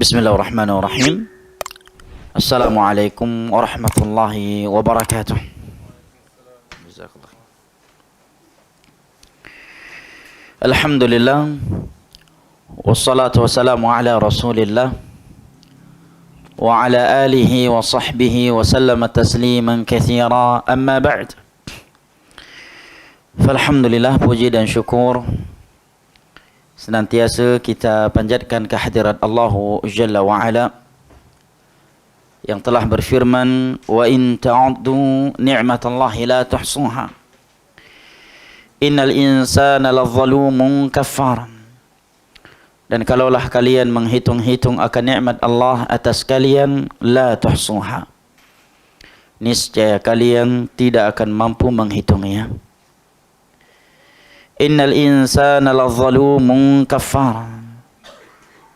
Bismillahirrahmanirrahim. Assalamualaikum warahmatullahi wabarakatuh. Alhamdulillah. Wassalatu wassalamu ala Rasulillah wa ala alihi wa sahbihi wa sallama tasliman katsira. Amma ba'd. Falhamdulillah, puji dan syukur senantiasa kita panjatkan kehadirat Allah Jalla wa Ala yang telah berfirman, wa in ta'uddu ni'matallahi la tuhsuha innal insana lazzalumun kaffar. Dan kalaulah kalian menghitung-hitung akan nikmat Allah atas kalian, la tuhsuha, niscaya kalian tidak akan mampu menghitungnya. Innal insana lazzalumun kaffar.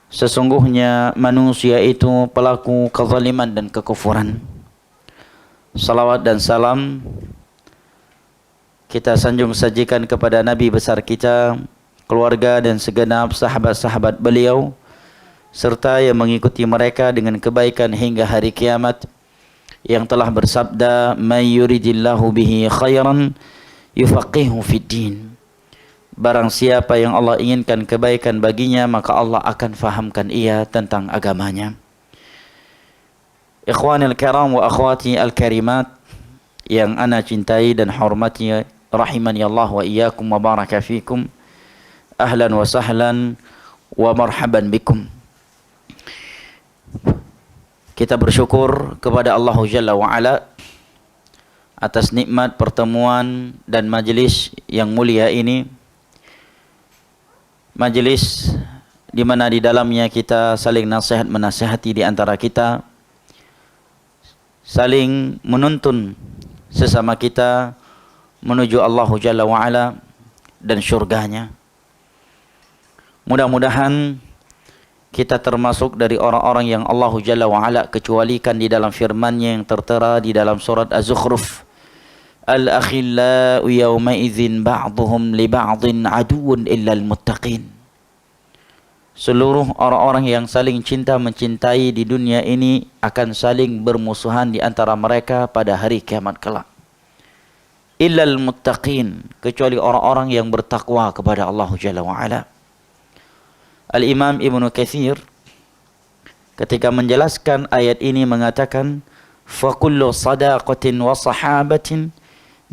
Sesungguhnya manusia itu pelaku kezaliman dan kekufuran. Salawat dan salam kita sanjung sajikan kepada Nabi besar kita, keluarga dan segenap sahabat-sahabat beliau, serta yang mengikuti mereka dengan kebaikan hingga hari kiamat, yang telah bersabda, may yuridillahu bihi khairan yufaqihu fid din. Barang siapa yang Allah inginkan kebaikan baginya, maka Allah akan fahamkan ia tentang agamanya. Ikhwanil kiram wa akhwati al-karimat yang ana cintai dan hormati, rahimani Allah wa iyyakum wa baraka fikum. Ahlan wa sahlan wa marhaban bikum. Kita bersyukur kepada Allah Jalla wa Ala atas nikmat pertemuan dan majlis yang mulia ini. Majlis di mana di dalamnya kita saling nasihat menasihati di antara kita, saling menuntun sesama kita menuju Allah Jalla wa Ala dan syurganya. Mudah-mudahan kita termasuk dari orang-orang yang Allah Jalla wa Ala kecualikan di dalam firman-Nya yang tertera di dalam surat Az-Zukhruf, al-akhillau yawma idzin ba'dhum li ba'dhin aduwwun illal muttaqin. Seluruh orang-orang yang saling cinta mencintai di dunia ini akan saling bermusuhan di antara mereka pada hari kiamat kelak. Illal muttaqin, kecuali orang-orang yang bertakwa kepada Allah Jalla wa Ala. Al-Imam Ibnu Katsir ketika menjelaskan ayat ini mengatakan, fa kullu sadaqatin wa sahabatin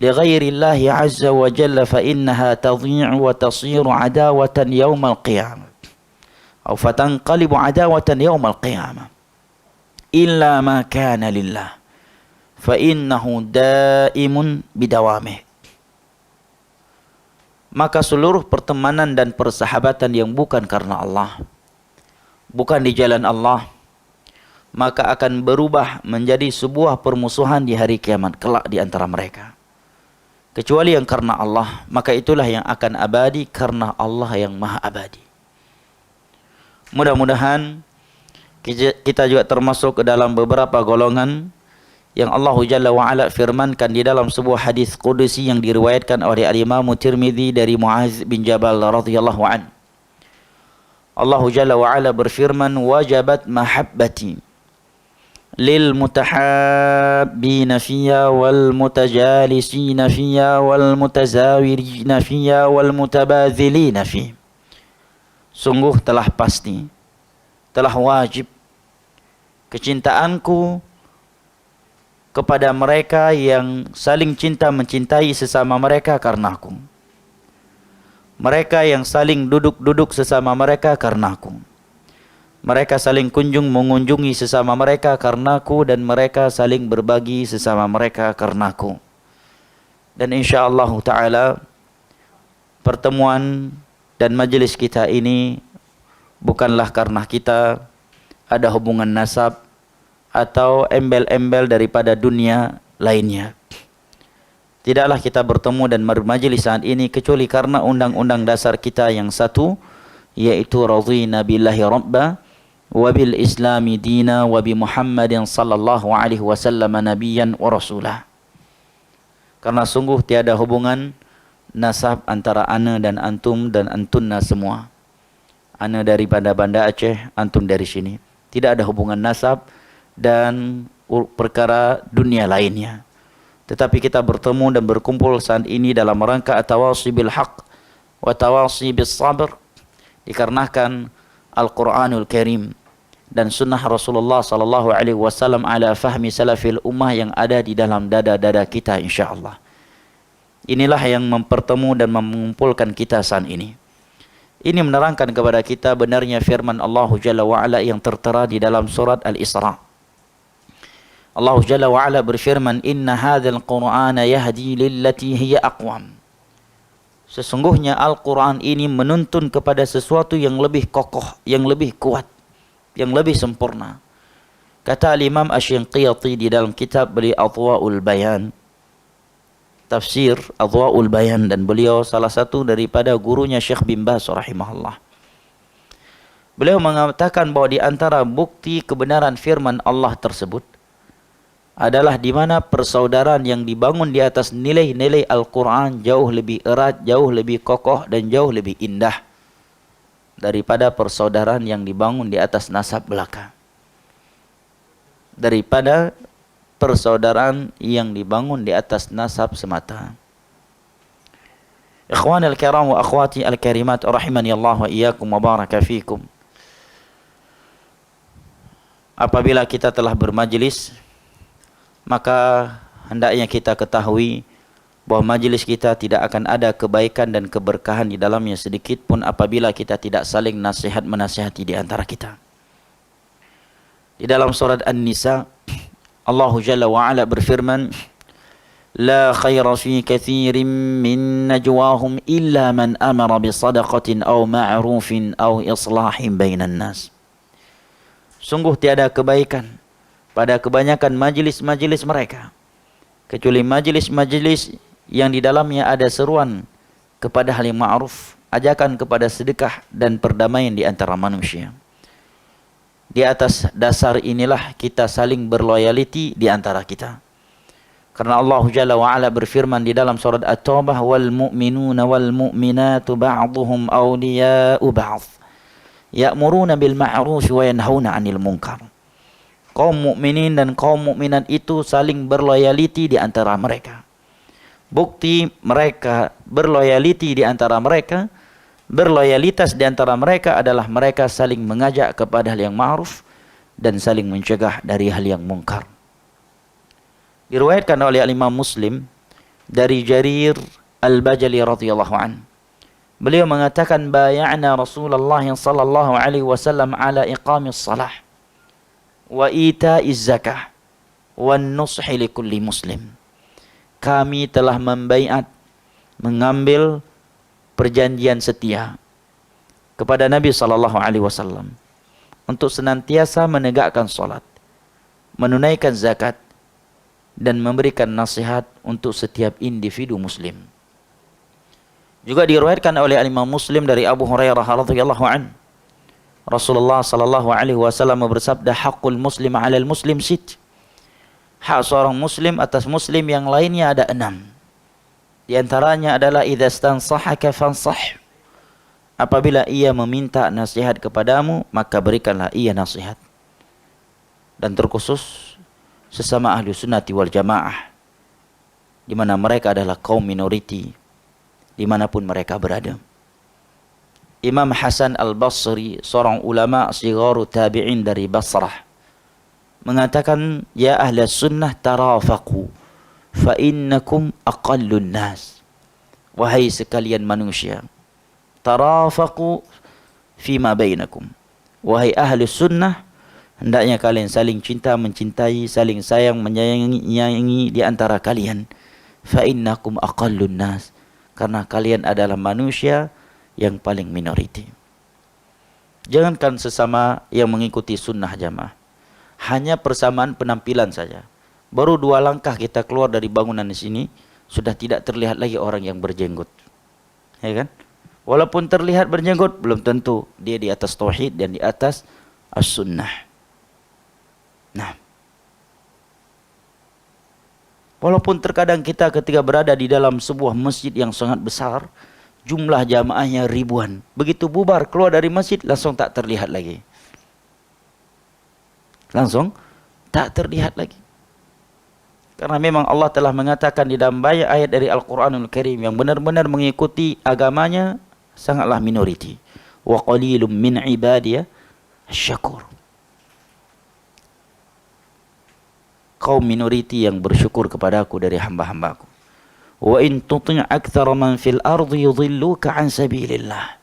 لغير الله عز وجل فإنها تضيع وتصير عداوة يوم القيامة أو فتنقلب عداوة يوم القيامة إلا ما كان لله فإنه دائم بدوامه. Maka seluruh pertemanan dan persahabatan yang bukan karena Allah, bukan di jalan Allah, maka akan berubah menjadi sebuah permusuhan di hari kiamat kelak di antara mereka. Kecuali yang karena Allah, maka itulah yang akan abadi karena Allah yang maha abadi. Mudah-mudahan kita juga termasuk ke dalam beberapa golongan yang Allah Jalla wa Ala firmankan di dalam sebuah hadis qudusi yang diriwayatkan oleh Al-Imam Tirmidzi dari Muaz bin Jabal radhiyallahu an. Allah Jalla wa Ala berfirman, wajabat mahabbati lil mutahabbina fiyya wal mutajalisina fiyya wal mutazawirina fiyya wal mutabadzilina fiyya. Sungguh telah pasti, telah wajib kecintaanku kepada mereka yang saling cinta mencintai sesama mereka karena aku. Mereka yang saling duduk-duduk sesama mereka karena aku. Mereka saling kunjung mengunjungi sesama mereka karenaku, dan mereka saling berbagi sesama mereka karenaku. Dan insyaallah ta'ala pertemuan dan majlis kita ini bukanlah karena kita ada hubungan nasab atau embel-embel daripada dunia lainnya. Tidaklah kita bertemu dan bermajlis saat ini kecuali karena undang-undang dasar kita yang satu, yaitu radhina billahi rabba wa bil islami dina wa bi Muhammadin sallallahu alaihi wasallam nabiyyan wa rasulah. Karena sungguh tiada hubungan nasab antara ana dan antunna semua. Ana daripada Banda Aceh, antum dari sini. Tidak ada hubungan nasab dan perkara dunia lainnya. Tetapi kita bertemu dan berkumpul saat ini dalam rangka at-tawasi bil haq wa tawasi bis sabr, dikarenakan Al-Quranul Karim dan sunnah Rasulullah sallallahu alaihi wasallam ala fahmi salafil ummah yang ada di dalam dada-dada kita insyaallah. Inilah yang mempertemu dan mengumpulkan kita saat ini. Ini menerangkan kepada kita benarnya firman Allah Jalla wa'ala yang tertera di dalam surat Al-Isra. Allah Jalla wa'ala berfirman, Inna hadzal Qur'ana yahdi lillati hiya aqwam. Sesungguhnya Al-Quran ini menuntun kepada sesuatu yang lebih kokoh, yang lebih kuat, yang lebih sempurna. Kata Imam Asy-Syanqiti di dalam kitab beliau Adwa'ul Bayan, tafsir Adwa'ul Bayan, dan beliau salah satu daripada gurunya Syekh bin Baz rahimahullah. Beliau mengatakan bahwa di antara bukti kebenaran firman Allah tersebut adalah di mana persaudaraan yang dibangun di atas nilai-nilai Al-Quran jauh lebih erat, jauh lebih kokoh, dan jauh lebih indah daripada persaudaraan yang dibangun di atas nasab belaka. Daripada persaudaraan yang dibangun di atas nasab semata. Ikhwan al-kiram wa akhwati al-karimat rahimani Allah wa iyyakum wa baraka fikum. Apabila kita telah bermajlis, maka hendaknya kita ketahui bahwa majlis kita tidak akan ada kebaikan dan keberkahan di dalamnya sedikit pun apabila kita tidak saling nasihat menasihati di antara kita. Di dalam surat An-Nisa, Allah Jalla wa'ala berfirman, La khaira fi kathirin min najwahum illa man amara bisadaqatin aw ma'rufin aw islahin bainan nas. Sungguh tiada kebaikan pada kebanyakan majlis-majlis mereka, kecuali majlis-majlis yang di dalamnya ada seruan kepada hal yang ma'ruf, ajakan kepada sedekah dan perdamaian di antara manusia. Di atas dasar inilah kita saling berloyalty di antara kita. Karena Allah Jalla wa'ala berfirman di dalam surat At-Taubah, wal mu'minuna wal mu'minatu ba'duhum awliya'u ba'd ya'muruna bil ma'ruf wa yanhauna 'anil munkar. Kaum mukminin dan kaum mukminat itu saling berloyalty di antara mereka. Bukti mereka berloyalty di antara mereka, berloyalitas di antara mereka adalah mereka saling mengajak kepada hal yang ma'ruf dan saling mencegah dari hal yang mungkar. Diriwayatkan oleh Imam Muslim dari Jarir Al-Bajali radhiyallahu an. Beliau mengatakan, bay'ana Rasulullah sallallahu alaihi wasallam ala iqamis salah wa ita'iz zakah wa nushi likulli muslim. Kami telah membaiat, mengambil perjanjian setia kepada Nabi sallallahu alaihi wasallam untuk senantiasa menegakkan salat, menunaikan zakat, dan memberikan nasihat untuk setiap individu muslim. Juga diriwayatkan oleh Imam Muslim dari Abu Hurairah radhiyallahu an, Rasulullah sallallahu alaihi wasallam bersabda, haqqul muslim 'alal muslim sit. Hak seorang muslim atas muslim yang lainnya ada 6. Di antaranya adalah idza stansahaka fansah. Apabila ia meminta nasihat kepadamu, maka berikanlah ia nasihat. Dan terkhusus sesama ahli sunnati wal jamaah, di mana mereka adalah kaum minoriti dimanapun mereka berada. Imam Hasan Al-Basri, seorang ulama sigharu tabi'in dari Basrah, mengatakan, ya ahli sunnah tarafaqu fa innakum aqallun nas. Wahai sekalian manusia, tarafaqu fima bainakum. Wahai ahli sunnah, hendaknya kalian saling cinta mencintai, saling sayang menyayangi di antara kalian. Fa innakum aqallun nas, karena kalian adalah manusia yang paling minoriti. Jangankan sesama yang mengikuti sunnah jamaah, hanya persamaan penampilan saja. Baru 2 langkah kita keluar dari bangunan di sini, sudah tidak terlihat lagi orang yang berjenggot. Ya kan? Walaupun terlihat berjenggot, belum tentu dia di atas tauhid dan di atas as-sunnah. Nah, walaupun terkadang kita ketika berada di dalam sebuah masjid yang sangat besar, jumlah jamaahnya ribuan, begitu bubar keluar dari masjid langsung tak terlihat lagi. langsung tak terlihat lagi. Karena memang Allah telah mengatakan di dalam banyak ayat dari Al-Quranul Karim yang benar-benar mengikuti agamanya sangatlah minoriti. Wa qalilum min ibadiya syakur. Kaum minoriti yang bersyukur kepadaku dari hamba-hambaku. Wa in tuti' aktsara man fil ardi yudhilluka an sabilillah.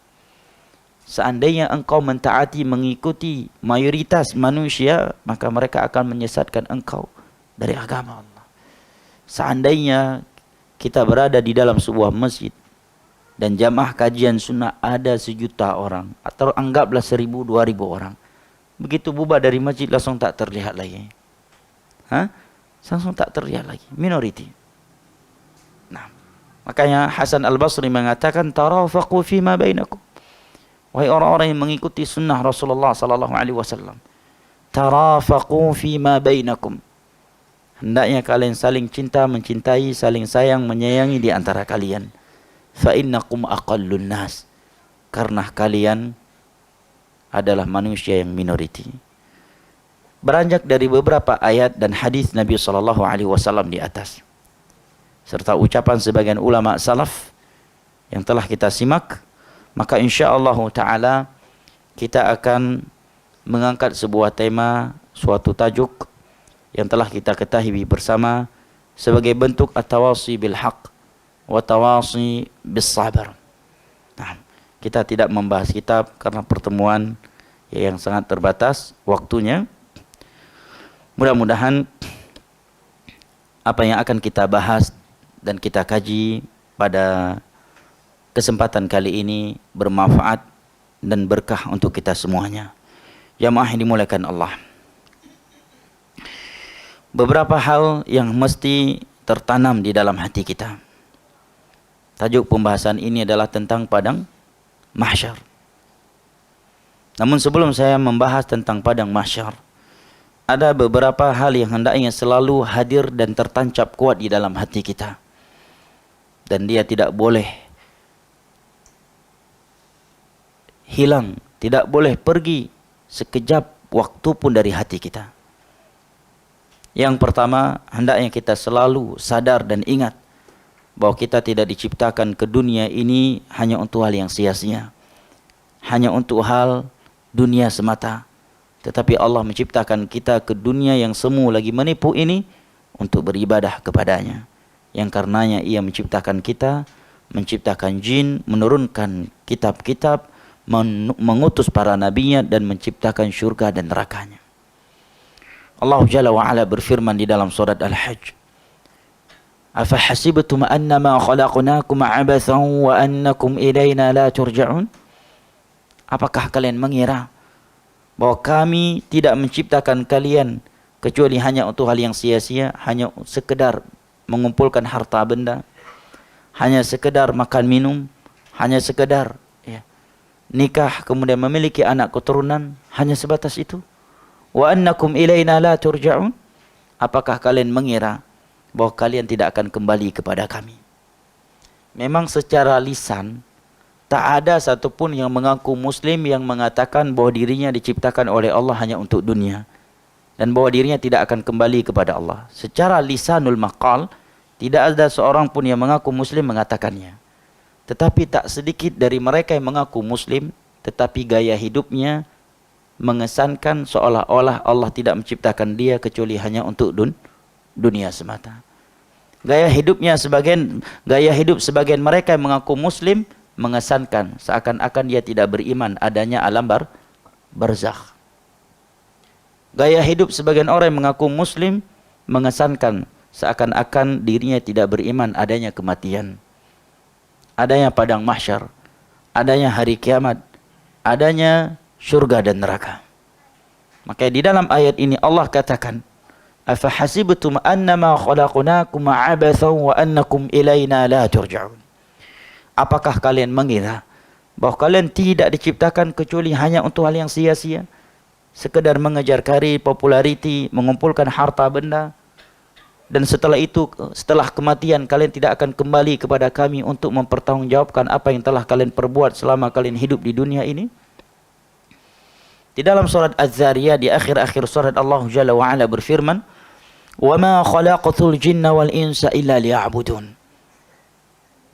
Seandainya engkau mentaati mengikuti mayoritas manusia, maka mereka akan menyesatkan engkau dari agama Allah. Seandainya kita berada di dalam sebuah masjid dan jamaah kajian sunnah ada 1.000.000 orang atau anggaplah 1.000, 2.000 orang, begitu bubar dari masjid langsung tak terlihat lagi. Langsung tak terlihat lagi, minoriti. Nah, makanya Hasan Al-Basri mengatakan tarafaqu fima bainakum. Wahai orang-orang yang mengikuti sunnah Rasulullah sallallahu alaihi wasallam, tarafaqu fima bainakum. Hendaknya kalian saling cinta, mencintai, saling sayang, menyayangi di antara kalian. Fa innakum aqallun nas. Karena kalian adalah manusia yang minoriti. Beranjak dari beberapa ayat dan hadis Nabi sallallahu alaihi wasallam di atas, serta ucapan sebagian ulama salaf yang telah kita simak, maka insyaallah taala kita akan mengangkat sebuah tema, suatu tajuk yang telah kita ketahui bersama sebagai bentuk at-tawasi bil haq wa tawasi bis sabr. Nah, kita tidak membahas kitab karena pertemuan yang sangat terbatas waktunya. Mudah-mudahan apa yang akan kita bahas dan kita kaji pada kesempatan kali ini bermanfaat dan berkah untuk kita semuanya. Jamaah yang dimuliakan Allah. Beberapa hal yang mesti tertanam di dalam hati kita. Tajuk pembahasan ini adalah tentang padang mahsyar. Namun sebelum saya membahas tentang padang mahsyar, ada beberapa hal yang hendaknya selalu hadir dan tertancap kuat di dalam hati kita. Dan dia tidak boleh hilang, tidak boleh pergi sekejap waktu pun dari hati kita. Yang pertama, hendaknya kita selalu sadar dan ingat bahwa kita tidak diciptakan ke dunia ini hanya untuk hal yang sia-sia, hanya untuk hal dunia semata. Tetapi Allah menciptakan kita ke dunia yang semu lagi menipu ini untuk beribadah kepadanya. Yang karenanya ia menciptakan kita, menciptakan jin, menurunkan kitab-kitab, mengutus para nabinya dan menciptakan syurga dan nerakanya. Allah Jalla wa Ala berfirman di dalam surat Al-Hajj, "Afa hasibtum annama khalaqnakum 'abathan wa annakum ilaina la turja'un?" Apakah kalian mengira bahwa kami tidak menciptakan kalian kecuali hanya untuk hal yang sia-sia, hanya sekedar mengumpulkan harta benda, hanya sekedar makan minum, hanya sekedar nikah kemudian memiliki anak keturunan, hanya sebatas itu? Wa annakum ilaina la turja'un? Apakah kalian mengira bahwa kalian tidak akan kembali kepada kami? Memang secara lisan tak ada satupun yang mengaku muslim yang mengatakan bahwa dirinya diciptakan oleh Allah hanya untuk dunia dan bahwa dirinya tidak akan kembali kepada Allah. Secara lisanul maqal tidak ada seorang pun yang mengaku muslim mengatakannya. Tetapi tak sedikit dari mereka yang mengaku muslim tetapi gaya hidupnya mengesankan seolah-olah Allah tidak menciptakan dia kecuali hanya untuk dunia semata. Gaya hidup sebagian mereka yang mengaku muslim mengesankan seakan-akan dia tidak beriman adanya alam barzakh. Gaya hidup sebagian orang yang mengaku muslim mengesankan seakan-akan dirinya tidak beriman adanya kematian, adanya padang mahsyar, adanya hari kiamat, adanya syurga dan neraka. Maka di dalam ayat ini Allah katakan, "Afa hasibtum annama khalaqnakum 'abathan wa annakum ilaina la turja'un?" Apakah kalian mengira bahwa kalian tidak diciptakan kecuali hanya untuk hal yang sia-sia, sekedar mengejar karir, populariti, mengumpulkan harta benda, dan setelah itu, setelah kematian kalian tidak akan kembali kepada kami untuk mempertanggungjawabkan apa yang telah kalian perbuat selama kalian hidup di dunia ini? Di dalam surat Az-Zariyat di akhir-akhir surat Allah Jalla wa Ala berfirman, "Wa ma khalaqatul jinna wal insa illa liya'budun."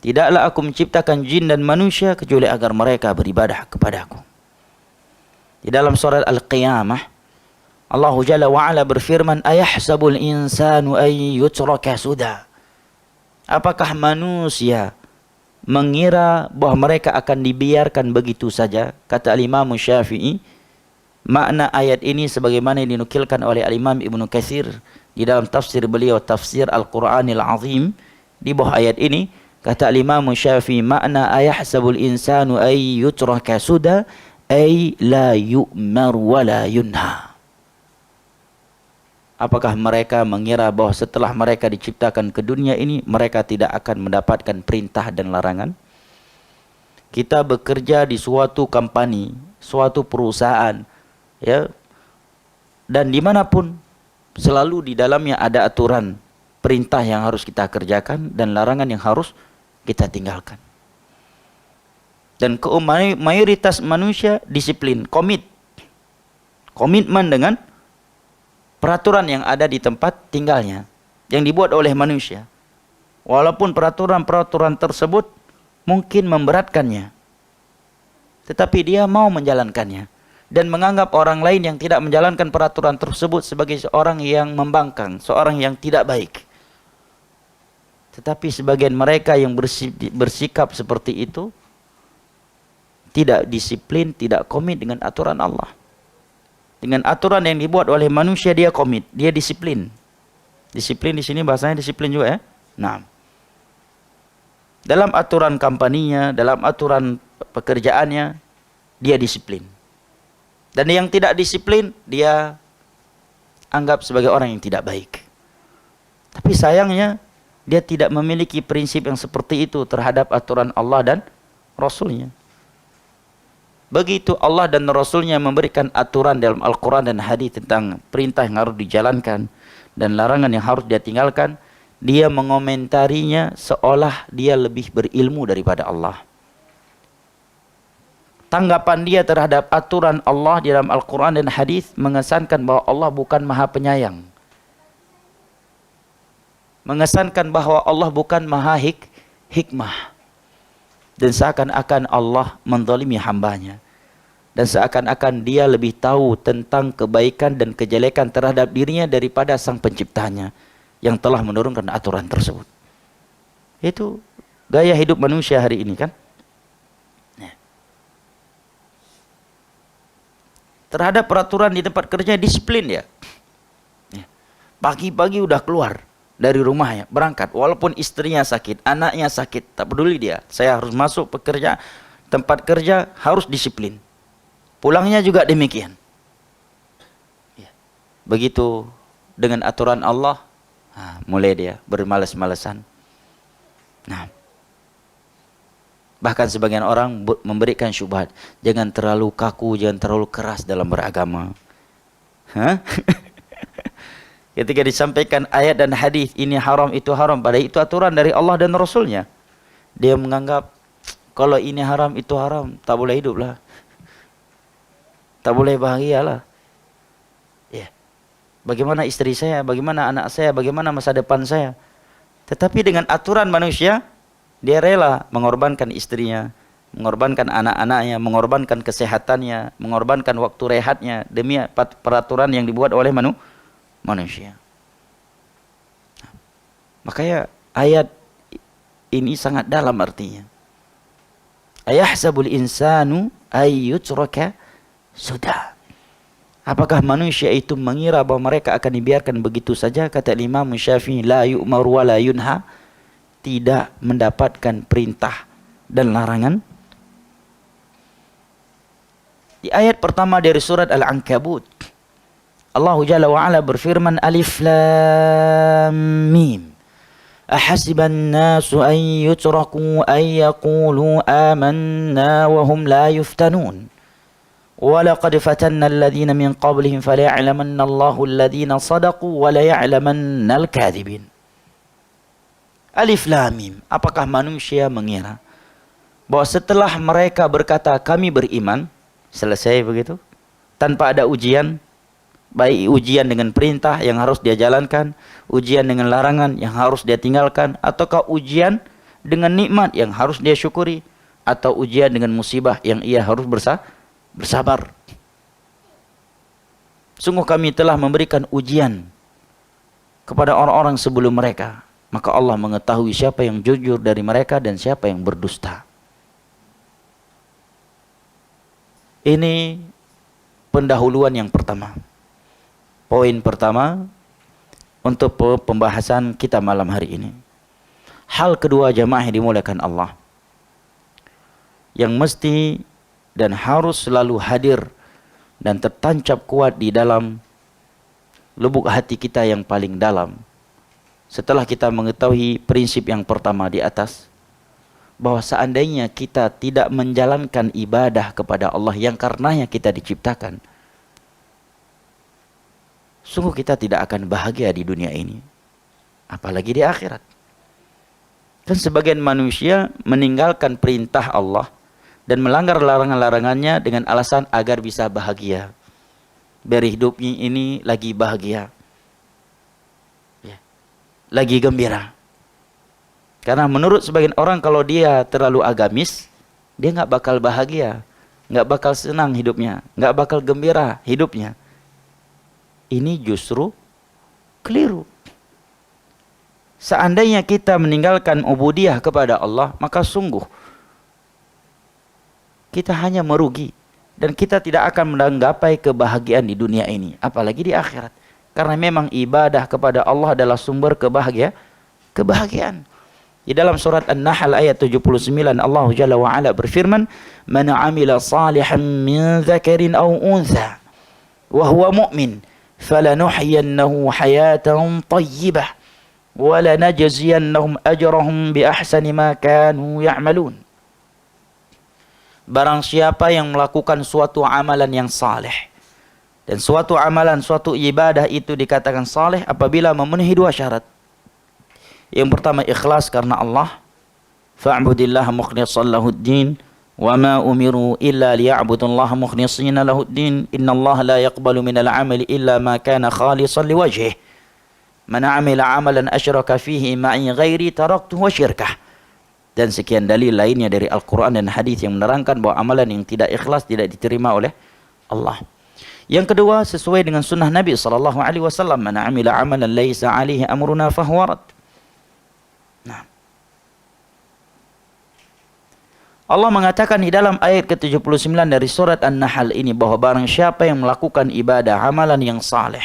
Tidaklah aku menciptakan jin dan manusia kecuali agar mereka beribadah kepadaku. Di dalam surat Al-Qiyamah Allah Jalla wa Ala berfirman, "Ayahsabul insanu ay yutraka suda." Apakah manusia mengira bahwa mereka akan dibiarkan begitu saja? Kata Imam Syafi'i, makna ayat ini sebagaimana yang dinukilkan oleh Imam Ibnu Katsir di dalam tafsir beliau, tafsir Al-Qur'anil Azim, di bawah ayat ini kata Imam Syafi'i, makna ayahsabul insanu ay yutraka suda ay la yu'mar wa la yunha. Apakah mereka mengira bahwa setelah mereka diciptakan ke dunia ini mereka tidak akan mendapatkan perintah dan larangan? Kita bekerja di suatu company, suatu perusahaan, ya, dan dimanapun selalu di dalamnya ada aturan, perintah yang harus kita kerjakan dan larangan yang harus kita tinggalkan. Dan mayoritas manusia disiplin, komitmen dengan peraturan yang ada di tempat tinggalnya yang dibuat oleh manusia. Walaupun peraturan-peraturan tersebut mungkin memberatkannya, tetapi dia mau menjalankannya dan menganggap orang lain yang tidak menjalankan peraturan tersebut sebagai seorang yang membangkang, seorang yang tidak baik. Tetapi sebagian mereka yang bersikap seperti itu tidak disiplin, tidak komit dengan aturan Allah. Dengan aturan yang dibuat oleh manusia dia komit, dia disiplin. Disiplin di sini bahasanya disiplin juga, ya. Nah, dalam aturan kampaninya, dalam aturan pekerjaannya, dia disiplin. Dan yang tidak disiplin, dia anggap sebagai orang yang tidak baik. Tapi sayangnya, dia tidak memiliki prinsip yang seperti itu terhadap aturan Allah dan Rasulnya. Begitu Allah dan Rasulnya memberikan aturan dalam Al-Quran dan hadis tentang perintah yang harus dijalankan dan larangan yang harus dia tinggalkan, dia mengomentarinya seolah dia lebih berilmu daripada Allah. Tanggapan dia terhadap aturan Allah di dalam Al-Quran dan hadis mengesankan bahwa Allah bukan maha penyayang. Mengesankan bahwa Allah bukan maha hikmah. Dan seakan-akan Allah menzalimi hambanya. Dan seakan-akan dia lebih tahu tentang kebaikan dan kejelekan terhadap dirinya daripada sang penciptanya yang telah menurunkan aturan tersebut. Itu gaya hidup manusia hari ini, kan? Terhadap peraturan di tempat kerja disiplin ya. Pagi-pagi udah keluar dari rumahnya, berangkat. Walaupun istrinya sakit, anaknya sakit, tak peduli dia. Saya harus masuk pekerja, tempat kerja harus disiplin. Pulangnya juga demikian. Begitu dengan aturan Allah, mulai dia bermalas-malasan. Nah, bahkan sebagian orang memberikan syubhat, jangan terlalu kaku, jangan terlalu keras dalam beragama. Ketika disampaikan ayat dan hadis ini haram, itu haram, padahal itu aturan dari Allah dan Rasulnya, dia menganggap kalau ini haram, itu haram, tak boleh hidup lah, tak boleh bahagialah. Ya, bagaimana istri saya, bagaimana anak saya, bagaimana masa depan saya. Tetapi dengan aturan manusia, dia rela mengorbankan istrinya, mengorbankan anak-anaknya, mengorbankan kesehatannya, mengorbankan waktu rehatnya demi peraturan yang dibuat oleh manusia. Makanya ayat ini sangat dalam artinya. Ayahsabul insanu ayyutraka sudah. Apakah manusia itu mengira bahwa mereka akan dibiarkan begitu saja? Kata Imam Syafi'i, la yu'mar wa la yunha, tidak mendapatkan perintah dan larangan. Di ayat pertama dari surat Al-Ankabut, Allah Jalla wa Ala berfirman, Alif Lam Mim. Ahasiban nasu an yutraku an yaqulu amanna wa hum la yuftanun. Walaqad fatanna alladhina min qablihim falaya'lamanna Allahu alladhina sadaqu wa laya'lamanna al-kadhibin. Alif Lam Mim. Apakah manusia mengira bahwa setelah mereka berkata kami beriman, selesai begitu, tanpa ada ujian, baik ujian dengan perintah yang harus dia jalankan, ujian dengan larangan yang harus dia tinggalkan, ataukah ujian dengan nikmat yang harus dia syukuri, atau ujian dengan musibah yang ia harus bersabar. Sungguh kami telah memberikan ujian kepada orang-orang sebelum mereka, maka Allah mengetahui siapa yang jujur dari mereka dan siapa yang berdusta. Ini pendahuluan yang pertama. Poin pertama untuk pembahasan kita malam hari ini. Hal kedua, jamaah yang dimuliakan Allah, yang mesti dan harus selalu hadir dan tertancap kuat di dalam lubuk hati kita yang paling dalam, setelah kita mengetahui prinsip yang pertama di atas, bahwa seandainya kita tidak menjalankan ibadah kepada Allah yang karenanya kita diciptakan, sungguh kita tidak akan bahagia di dunia ini, apalagi di akhirat. Dan sebagian manusia meninggalkan perintah Allah dan melanggar larangan-larangannya dengan alasan agar bisa bahagia, biar hidupnya ini lagi bahagia, ya, lagi gembira. Karena menurut sebagian orang, kalau dia terlalu agamis, dia nggak bakal bahagia, nggak bakal senang hidupnya, nggak bakal gembira hidupnya. Ini justru keliru. Seandainya kita meninggalkan ubudiyah kepada Allah, maka sungguh kita hanya merugi dan kita tidak akan menggapai kebahagiaan di dunia ini, apalagi di akhirat. Karena memang ibadah kepada Allah adalah sumber kebahagiaan. Di dalam surat An-Nahl ayat 79, Allah Jalla wa Ala berfirman, "Man 'amila salihan min dzakarin aw untha wa huwa mu'min, falanuhyiyannahu hayatan thayyibah wa lanajziyannahum ajrahum bi ahsani ma kanu ya'malun." Barang siapa yang melakukan suatu amalan yang saleh, dan suatu amalan, suatu ibadah itu dikatakan saleh apabila memenuhi dua syarat. Yang pertama, ikhlas karena Allah. Fa'budillaha mukhlishan lahuddin wa ma umiru illa liya'budullaha mukhlishina lahuddin innallaha la yaqbalu minal 'amali illa ma kana khalisan liwajhihi man 'amila 'amalan asyraka fihi ma'i ghairi taraktuhu wa syirkah. Dan sekian dalil lainnya dari Al-Quran dan hadis yang menerangkan bahwa amalan yang tidak ikhlas tidak diterima oleh Allah. Yang kedua, sesuai dengan sunnah Nabi SAW, man 'amila 'amalan laisa 'alaihi amruna fahuwa rad. Nah, Allah mengatakan di dalam ayat ke-79 dari surat An-Nahl ini bahwa barang siapa yang melakukan ibadah, amalan yang saleh,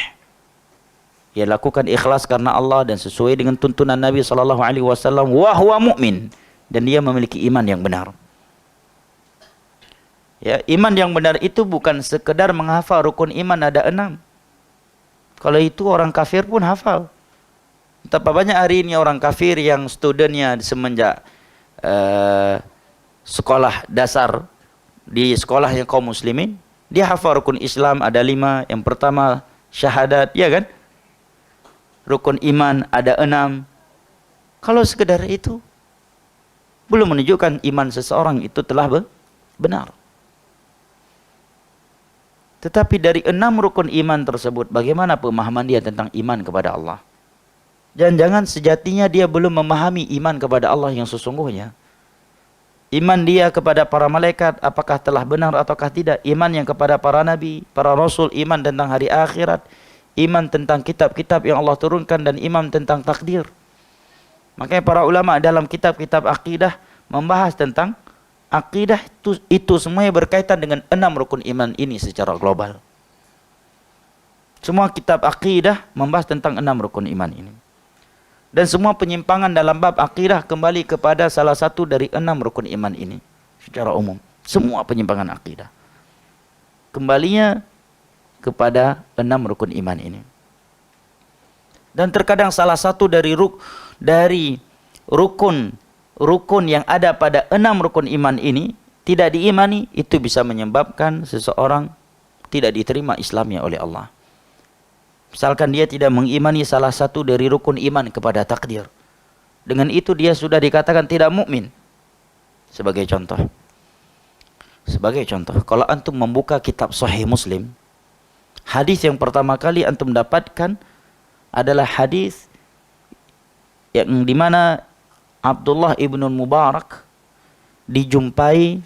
ia lakukan ikhlas karena Allah dan sesuai dengan tuntunan Nabi SAW, wa huwa mu'min, dan dia memiliki iman yang benar. Ya, iman yang benar itu bukan sekedar menghafal rukun iman ada 6. Kalau itu orang kafir pun hafal. Betapa banyak hari ini orang kafir yang studennya semenjak sekolah dasar di sekolah yang kaum muslimin, dia hafal rukun Islam ada 5. Yang pertama syahadat, ya kan? Rukun iman ada 6. Kalau sekedar itu belum menunjukkan iman seseorang itu telah benar. Tetapi dari 6 rukun iman tersebut, bagaimana pemahaman dia tentang iman kepada Allah? Jangan-jangan sejatinya dia belum memahami iman kepada Allah yang sesungguhnya. Iman dia kepada para malaikat, apakah telah benar ataukah tidak? Iman yang kepada para nabi, para rasul, iman tentang hari akhirat, iman tentang kitab-kitab yang Allah turunkan, dan iman tentang takdir. Makanya para ulama dalam kitab-kitab akidah membahas tentang akidah itu semuanya berkaitan dengan 6 rukun iman ini secara global. Semua kitab akidah membahas tentang 6 rukun iman ini. Dan semua penyimpangan dalam bab akidah kembali kepada salah satu dari 6 rukun iman ini secara umum. Semua penyimpangan akidah kembalinya kepada 6 rukun iman ini. Dan terkadang salah satu dari rukun yang ada pada 6 rukun iman ini tidak diimani, itu bisa menyebabkan seseorang tidak diterima Islamnya oleh Allah. Misalkan dia tidak mengimani salah satu dari rukun iman kepada takdir, dengan itu dia sudah dikatakan tidak mukmin. Sebagai contoh, kalau antum membuka kitab Sahih Muslim, Hadis yang pertama kali antum dapatkan adalah hadis yang dimana Abdullah ibn Mubarak dijumpai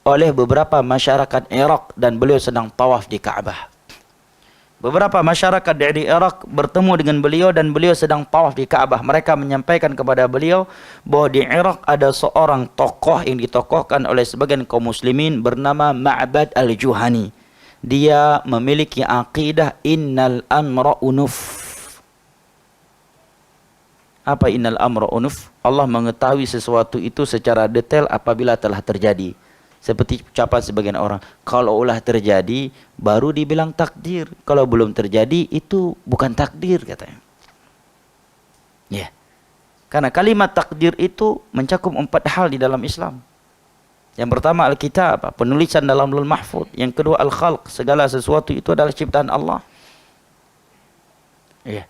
oleh beberapa masyarakat Irak dan beliau sedang tawaf di Ka'bah. Beberapa masyarakat dari Irak bertemu dengan beliau dan beliau sedang tawaf di Ka'bah. Mereka menyampaikan kepada beliau bahwa di Irak ada seorang tokoh yang ditokohkan oleh sebagian kaum muslimin bernama Ma'bad al-Juhani. Dia memiliki aqidah innal amra unuf. Apa innal amra unuf? Allah mengetahui sesuatu itu secara detail apabila telah terjadi. Seperti ucapan sebagian orang, kalau ulah terjadi baru dibilang takdir. Kalau belum terjadi itu bukan takdir katanya. Ya. Karena kalimat takdir itu mencakup 4 hal di dalam Islam. Yang pertama Alkitab, penulisan dalam Lauhul Mahfuz. Yang kedua Al-Khalq, segala sesuatu itu adalah ciptaan Allah. Ya.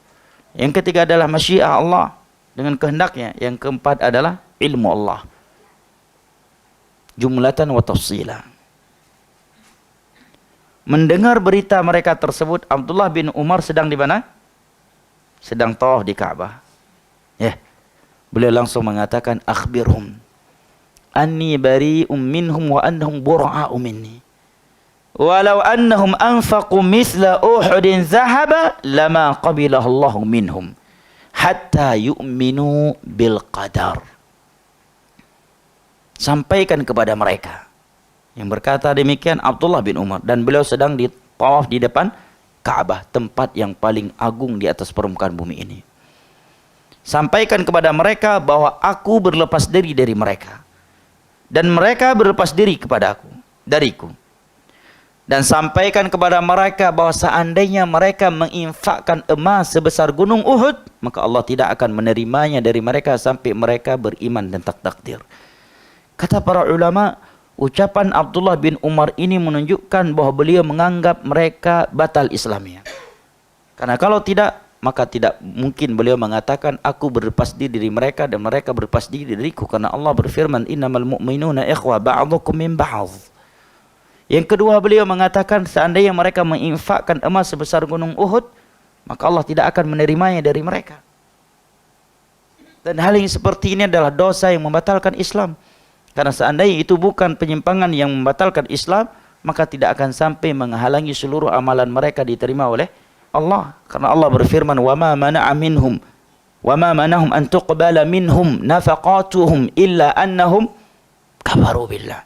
Yang ketiga adalah masyiah Allah dengan kehendaknya. Yang keempat adalah ilmu Allah. Jumlatan wa tafsila. Mendengar berita mereka tersebut, Abdullah bin Umar sedang di mana? Sedang tawaf di Ka'bah. Ya. Beliau langsung mengatakan, akhbirhum anni bari'um minhum wa annahum bura'u minni. Walau annahum anfaqu mithla Uhudin zahaba lama qabilahu Allah minhum hatta yu'minu bil qadar. Sampaikan kepada mereka. Yang berkata demikian Abdullah bin Umar, dan beliau sedang ditawaf di depan Ka'bah, tempat yang paling agung di atas permukaan bumi ini. Sampaikan kepada mereka bahwa aku berlepas diri dari mereka dan mereka berlepas diri dariku. Dan sampaikan kepada mereka bahwa seandainya mereka menginfakkan emas sebesar gunung Uhud, maka Allah tidak akan menerimanya dari mereka sampai mereka beriman tentang takdir. Kata para ulama, ucapan Abdullah bin Umar ini menunjukkan bahwa beliau menganggap mereka batal Islamnya. Karena kalau tidak, maka tidak mungkin beliau mengatakan aku berlepas diri dari mereka dan mereka berlepas diri dariku. Karena Allah berfirman, innamal mu'minuna ikhwa ba'dukum min ba'd. Yang kedua, beliau mengatakan seandainya mereka menginfakkan emas sebesar gunung Uhud, maka Allah tidak akan menerimanya dari mereka. Dan hal yang seperti ini adalah dosa yang membatalkan Islam. Karena seandainya itu bukan penyimpangan yang membatalkan Islam, maka tidak akan sampai menghalangi seluruh amalan mereka diterima oleh Allah. Karena Allah berfirman, وَمَا مَنَعَ مِنْهُمْ وَمَا مَنَهُمْ أَن تُقْبَلَ مِنْهُمْ نَفَقَاتُهُمْ إِلَّا أَنَّهُمْ كَفَرُوا بِاللَّهِ.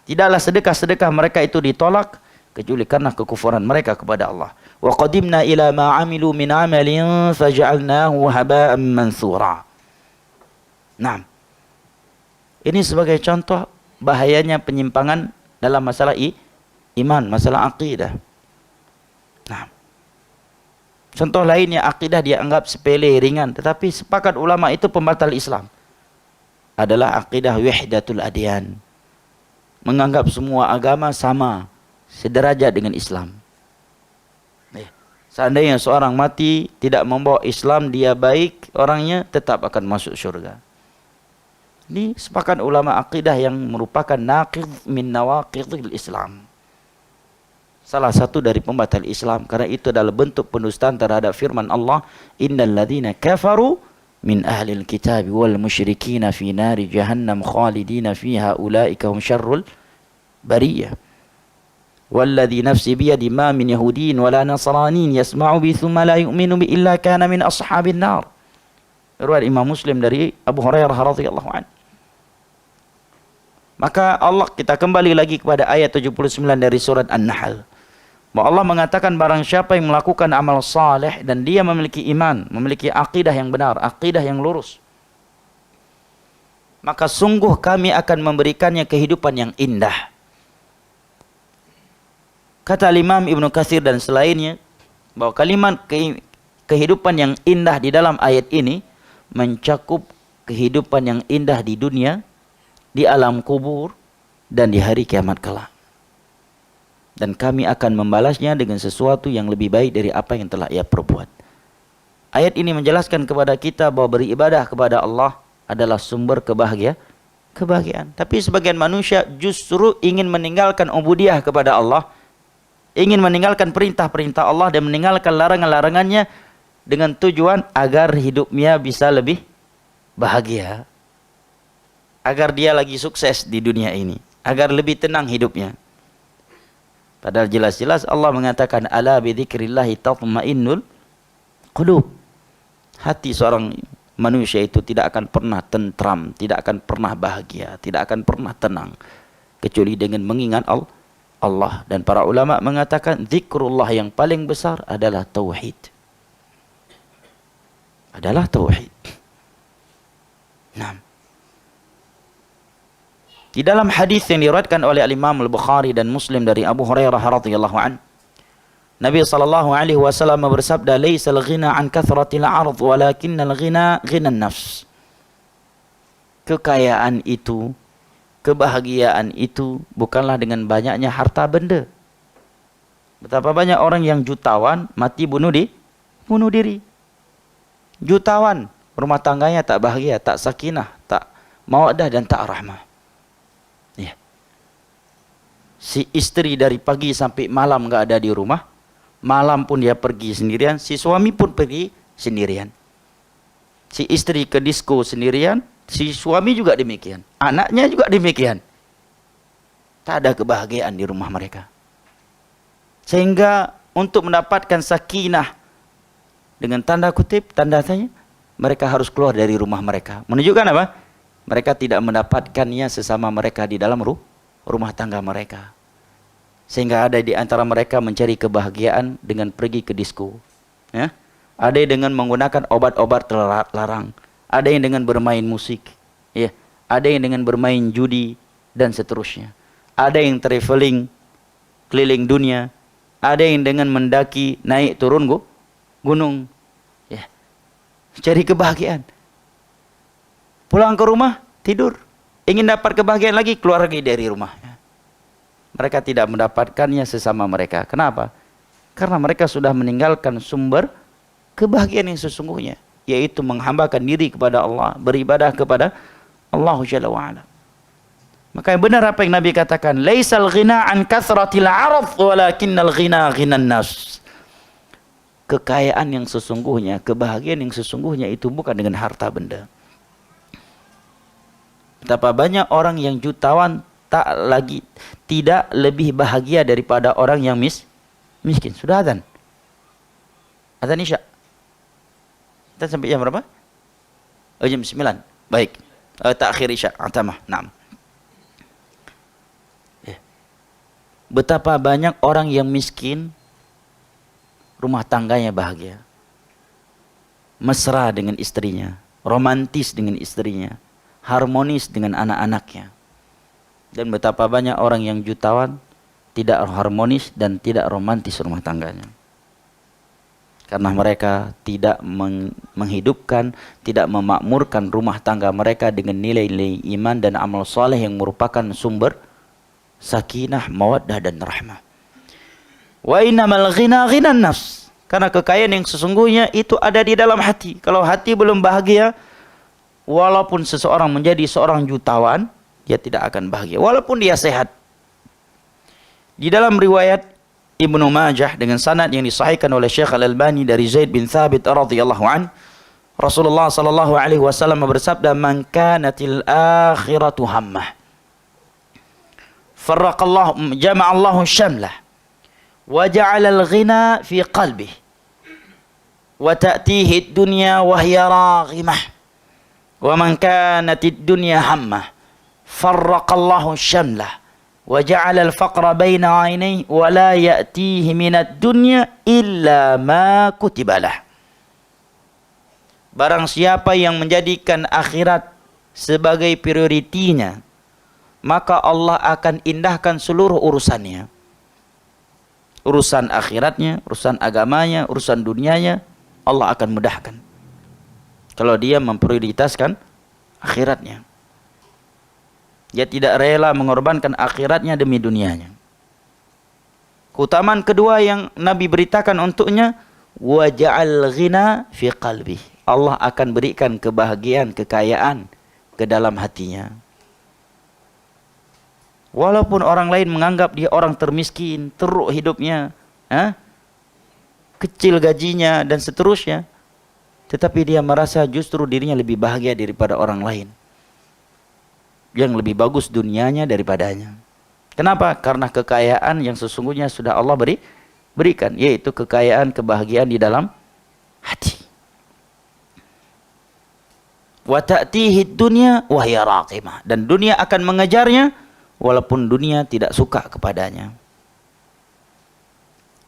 Tidaklah sedekah-sedekah mereka itu ditolak kecuali karena kekufuran mereka kepada Allah. وَقَدِمْنَا إِلَى مَا عَمِلُوا مِنْ عَمَلٍ فَجَعَلْنَاهُ هَبَاءً مَنْثُورًا. Nah, ini sebagai contoh bahayanya penyimpangan dalam masalah iman, masalah akidah. Nah, contoh lainnya akidah dianggap sepele, ringan, tetapi sepakat ulama itu pembatal Islam. Adalah akidah wahdatul adyan. Menganggap semua agama sama, sederajat dengan Islam. Seandainya seorang mati tidak membawa Islam, dia baik, orangnya tetap akan masuk syurga. Ini sepakat ulama akidah yang merupakan naqid min nawaqidil Islam. Salah satu dari pembatal Islam, karena itu adalah bentuk pendustaan terhadap firman Allah, innal ladzina kafaru min ahlil kitab wal musyrikin fi nari jahannam khalidina fiha ulaika hum syarrul bariyah. Walladzi nafsi biyadi ma min yahudin wala nasranin yasma'u bi thumma la yu'minu bi illa kana min ashabin nar. Riwayat Imam Muslim dari Abu Hurairah radhiyallahu anhu. Maka Allah, kita kembali lagi kepada ayat 79 dari surat An-Nahl. Bahwa Allah mengatakan barang siapa yang melakukan amal saleh dan dia memiliki iman, memiliki akidah yang benar, akidah yang lurus, maka sungguh kami akan memberikannya kehidupan yang indah. Kata Imam Ibnu Katsir dan selainnya, bahwa kalimat kehidupan yang indah di dalam ayat ini mencakup kehidupan yang indah di dunia, di alam kubur, dan di hari kiamat kelak. Dan kami akan membalasnya dengan sesuatu yang lebih baik dari apa yang telah ia perbuat. Ayat ini menjelaskan kepada kita bahwa beribadah kepada Allah adalah sumber kebahagiaan. Tapi sebagian manusia justru ingin meninggalkan ubudiyah kepada Allah ingin meninggalkan perintah-perintah Allah dan meninggalkan larangan-larangannya dengan tujuan agar hidupnya bisa lebih bahagia, agar dia lagi sukses di dunia ini, agar lebih tenang hidupnya. Padahal jelas-jelas Allah mengatakan ala bidzikrillahi tatmainnul qulub. Hati seorang manusia itu tidak akan pernah tentram, tidak akan pernah bahagia, tidak akan pernah tenang kecuali dengan mengingat Allah. Dan para ulama mengatakan zikrullah yang paling besar adalah tauhid. Adalah tauhid. Nah, di dalam hadis yang diriwayatkan oleh Imam Al-Bukhari dan Muslim dari Abu Hurairah radhiyallahu an, Nabi sallallahu alaihi wasallam bersabda, "Laisal ghina an kathratil 'ard, walakinnal ghina ghinan nafs." Kekayaan itu, kebahagiaan itu bukanlah dengan banyaknya harta benda. Betapa banyak orang yang jutawan mati bunuh diri. Jutawan, rumah tangganya tak bahagia, tak sakinah, tak mawaddah dan tak rahmah. Ya. Si istri dari pagi sampai malam enggak ada di rumah. Malam pun dia pergi sendirian, si suami pun pergi sendirian. Si istri ke disko sendirian, si suami juga demikian. Anaknya juga demikian. Tak ada kebahagiaan di rumah mereka. Sehingga untuk mendapatkan sakinah, dengan tanda kutip, tanda tanya, mereka harus keluar dari rumah mereka. Menunjukkan apa? Mereka tidak mendapatkannya sesama mereka di dalam rumah tangga mereka. Sehingga ada di antara mereka mencari kebahagiaan dengan pergi ke disko. Ya? Ada yang dengan menggunakan obat-obat terlarang. Ada yang dengan bermain musik. Ya? Ada yang dengan bermain judi dan seterusnya. Ada yang traveling keliling dunia. Ada yang dengan mendaki, naik turun gunung. Ya. Cari kebahagiaan. Pulang ke rumah, tidur. Ingin dapat kebahagiaan lagi, keluar lagi dari rumah. Mereka tidak mendapatkannya sesama mereka. Kenapa? Karena mereka sudah meninggalkan sumber kebahagiaan yang sesungguhnya, yaitu menghambakan diri kepada Allah, beribadah kepada Allah Jalla wa'ala. Maka yang benar apa yang Nabi katakan, laisal ghina an kathratil 'arad, walakinnal ghina ghinan nas. Kekayaan yang sesungguhnya, kebahagiaan yang sesungguhnya itu bukan dengan harta benda. Betapa banyak orang yang jutawan tidak lebih bahagia daripada orang yang miskin. Sudah azan. Azan Isya. Kita sampai jam berapa? Oh, jam 9. Baik. Takhir Isya. Atamah. Naam. Betapa banyak orang yang miskin, rumah tangganya bahagia. Mesra dengan istrinya, romantis dengan istrinya, harmonis dengan anak-anaknya. Dan betapa banyak orang yang jutawan tidak harmonis dan tidak romantis rumah tangganya. Karena mereka tidak menghidupkan, tidak memakmurkan rumah tangga mereka dengan nilai-nilai iman dan amal soleh yang merupakan sumber sakinah, mawaddah dan rahmah. Wa innamal ghina ghinan nafs. Karena kekayaan yang sesungguhnya itu ada di dalam hati. Kalau hati belum bahagia, walaupun seseorang menjadi seorang jutawan, dia tidak akan bahagia walaupun dia sehat. Di dalam riwayat Ibnu Majah dengan sanad yang disahihkan oleh Syekh Al-Albani dari Zaid bin Thabit radhiyallahu an, Rasulullah sallallahu alaihi wasallam bersabda, "Man kanatil akhiratu hammah, farraqallahu jama'allahu syamlah, wa ja'ala al-ghina fi qalbihi, wa ta'tihi ad-dunya wa hiya raghimah, wa man kanatid dunya hammah, farraqallahu syamlah wa ja'ala al-faqra baina 'ainayhi wa la ya'tihi minad dunya illa ma kutibalah." Barang siapa yang menjadikan akhirat sebagai prioritinya, maka Allah akan indahkan seluruh urusannya. Urusan akhiratnya, urusan agamanya, urusan dunianya, Allah akan mudahkan. Kalau dia memprioritaskan akhiratnya. Dia tidak rela mengorbankan akhiratnya demi dunianya. Keutamaan kedua yang Nabi beritakan untuknya, wa ja'al ghina fi qalbi. Allah akan berikan kebahagiaan, kekayaan ke dalam hatinya. Walaupun orang lain menganggap dia orang termiskin, teruk hidupnya, kecil gajinya dan seterusnya, tetapi dia merasa justru dirinya lebih bahagia daripada orang lain, yang lebih bagus dunianya daripadanya. Kenapa? Karena kekayaan yang sesungguhnya sudah Allah berikan, yaitu kekayaan kebahagiaan di dalam hati. Wa ta'tihi dunya wa hiya raqimah, dan dunia akan mengejarnya walaupun dunia tidak suka kepadanya.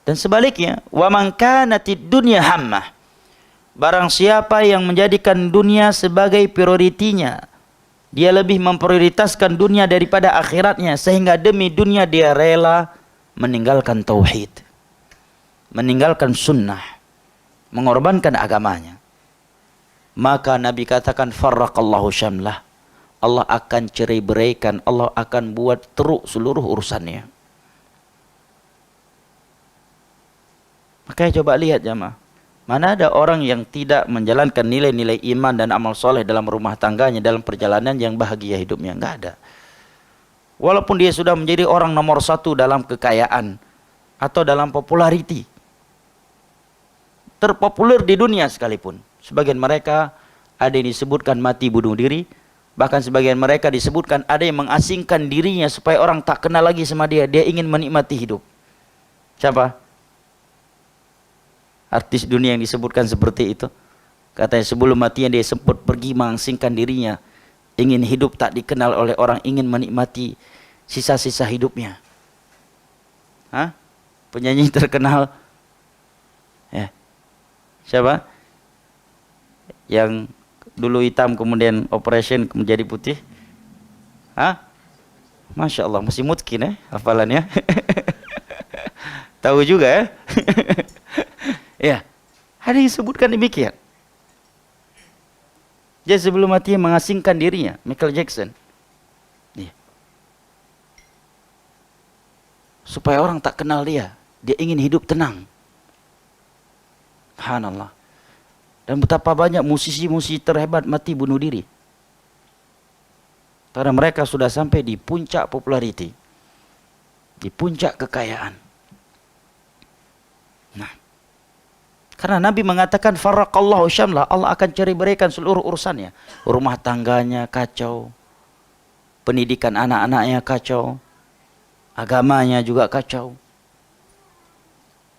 Dan sebaliknya, wa man kanatid dunya hammah, barang siapa yang menjadikan dunia sebagai prioritinya, dia lebih memprioritaskan dunia daripada akhiratnya, sehingga demi dunia dia rela meninggalkan tauhid, meninggalkan sunnah, mengorbankan agamanya. Maka Nabi katakan farraqallahu syamlah, Allah akan cerai-beraikan, Allah akan buat teruk seluruh urusannya. Makanya coba lihat jamaah, mana ada orang yang tidak menjalankan nilai-nilai iman dan amal soleh dalam rumah tangganya, dalam perjalanan yang bahagia hidupnya? Enggak ada. Walaupun dia sudah menjadi orang nomor satu dalam kekayaan atau dalam populariti, terpopuler di dunia sekalipun, sebagian mereka ada yang disebutkan mati bunuh diri. Bahkan sebagian mereka disebutkan ada yang mengasingkan dirinya supaya orang tak kenal lagi sama dia. Dia ingin menikmati hidup. Siapa? Artis dunia yang disebutkan seperti itu. Katanya sebelum matinya dia sempat pergi mengasingkan dirinya. Ingin hidup tak dikenal oleh orang. Ingin menikmati sisa-sisa hidupnya. Penyanyi terkenal. Ya. Siapa? Yang dulu hitam kemudian operation menjadi putih. Masya Allah, masih mungkin hafalannya. Tahu juga ya. Ya, ada yang disebutkan demikian. Dia sebelum mati mengasingkan dirinya, Michael Jackson. Ya. Supaya orang tak kenal dia. Dia ingin hidup tenang. Subhanallah. Dan betapa banyak musisi-musisi terhebat mati bunuh diri. Karena mereka sudah sampai di puncak populariti. Di puncak kekayaan. Nah. Karena Nabi mengatakan farraqallahu syamlah, Allah akan cerai-beraikan seluruh urusannya. Rumah tangganya kacau. Pendidikan anak-anaknya kacau. Agamanya juga kacau.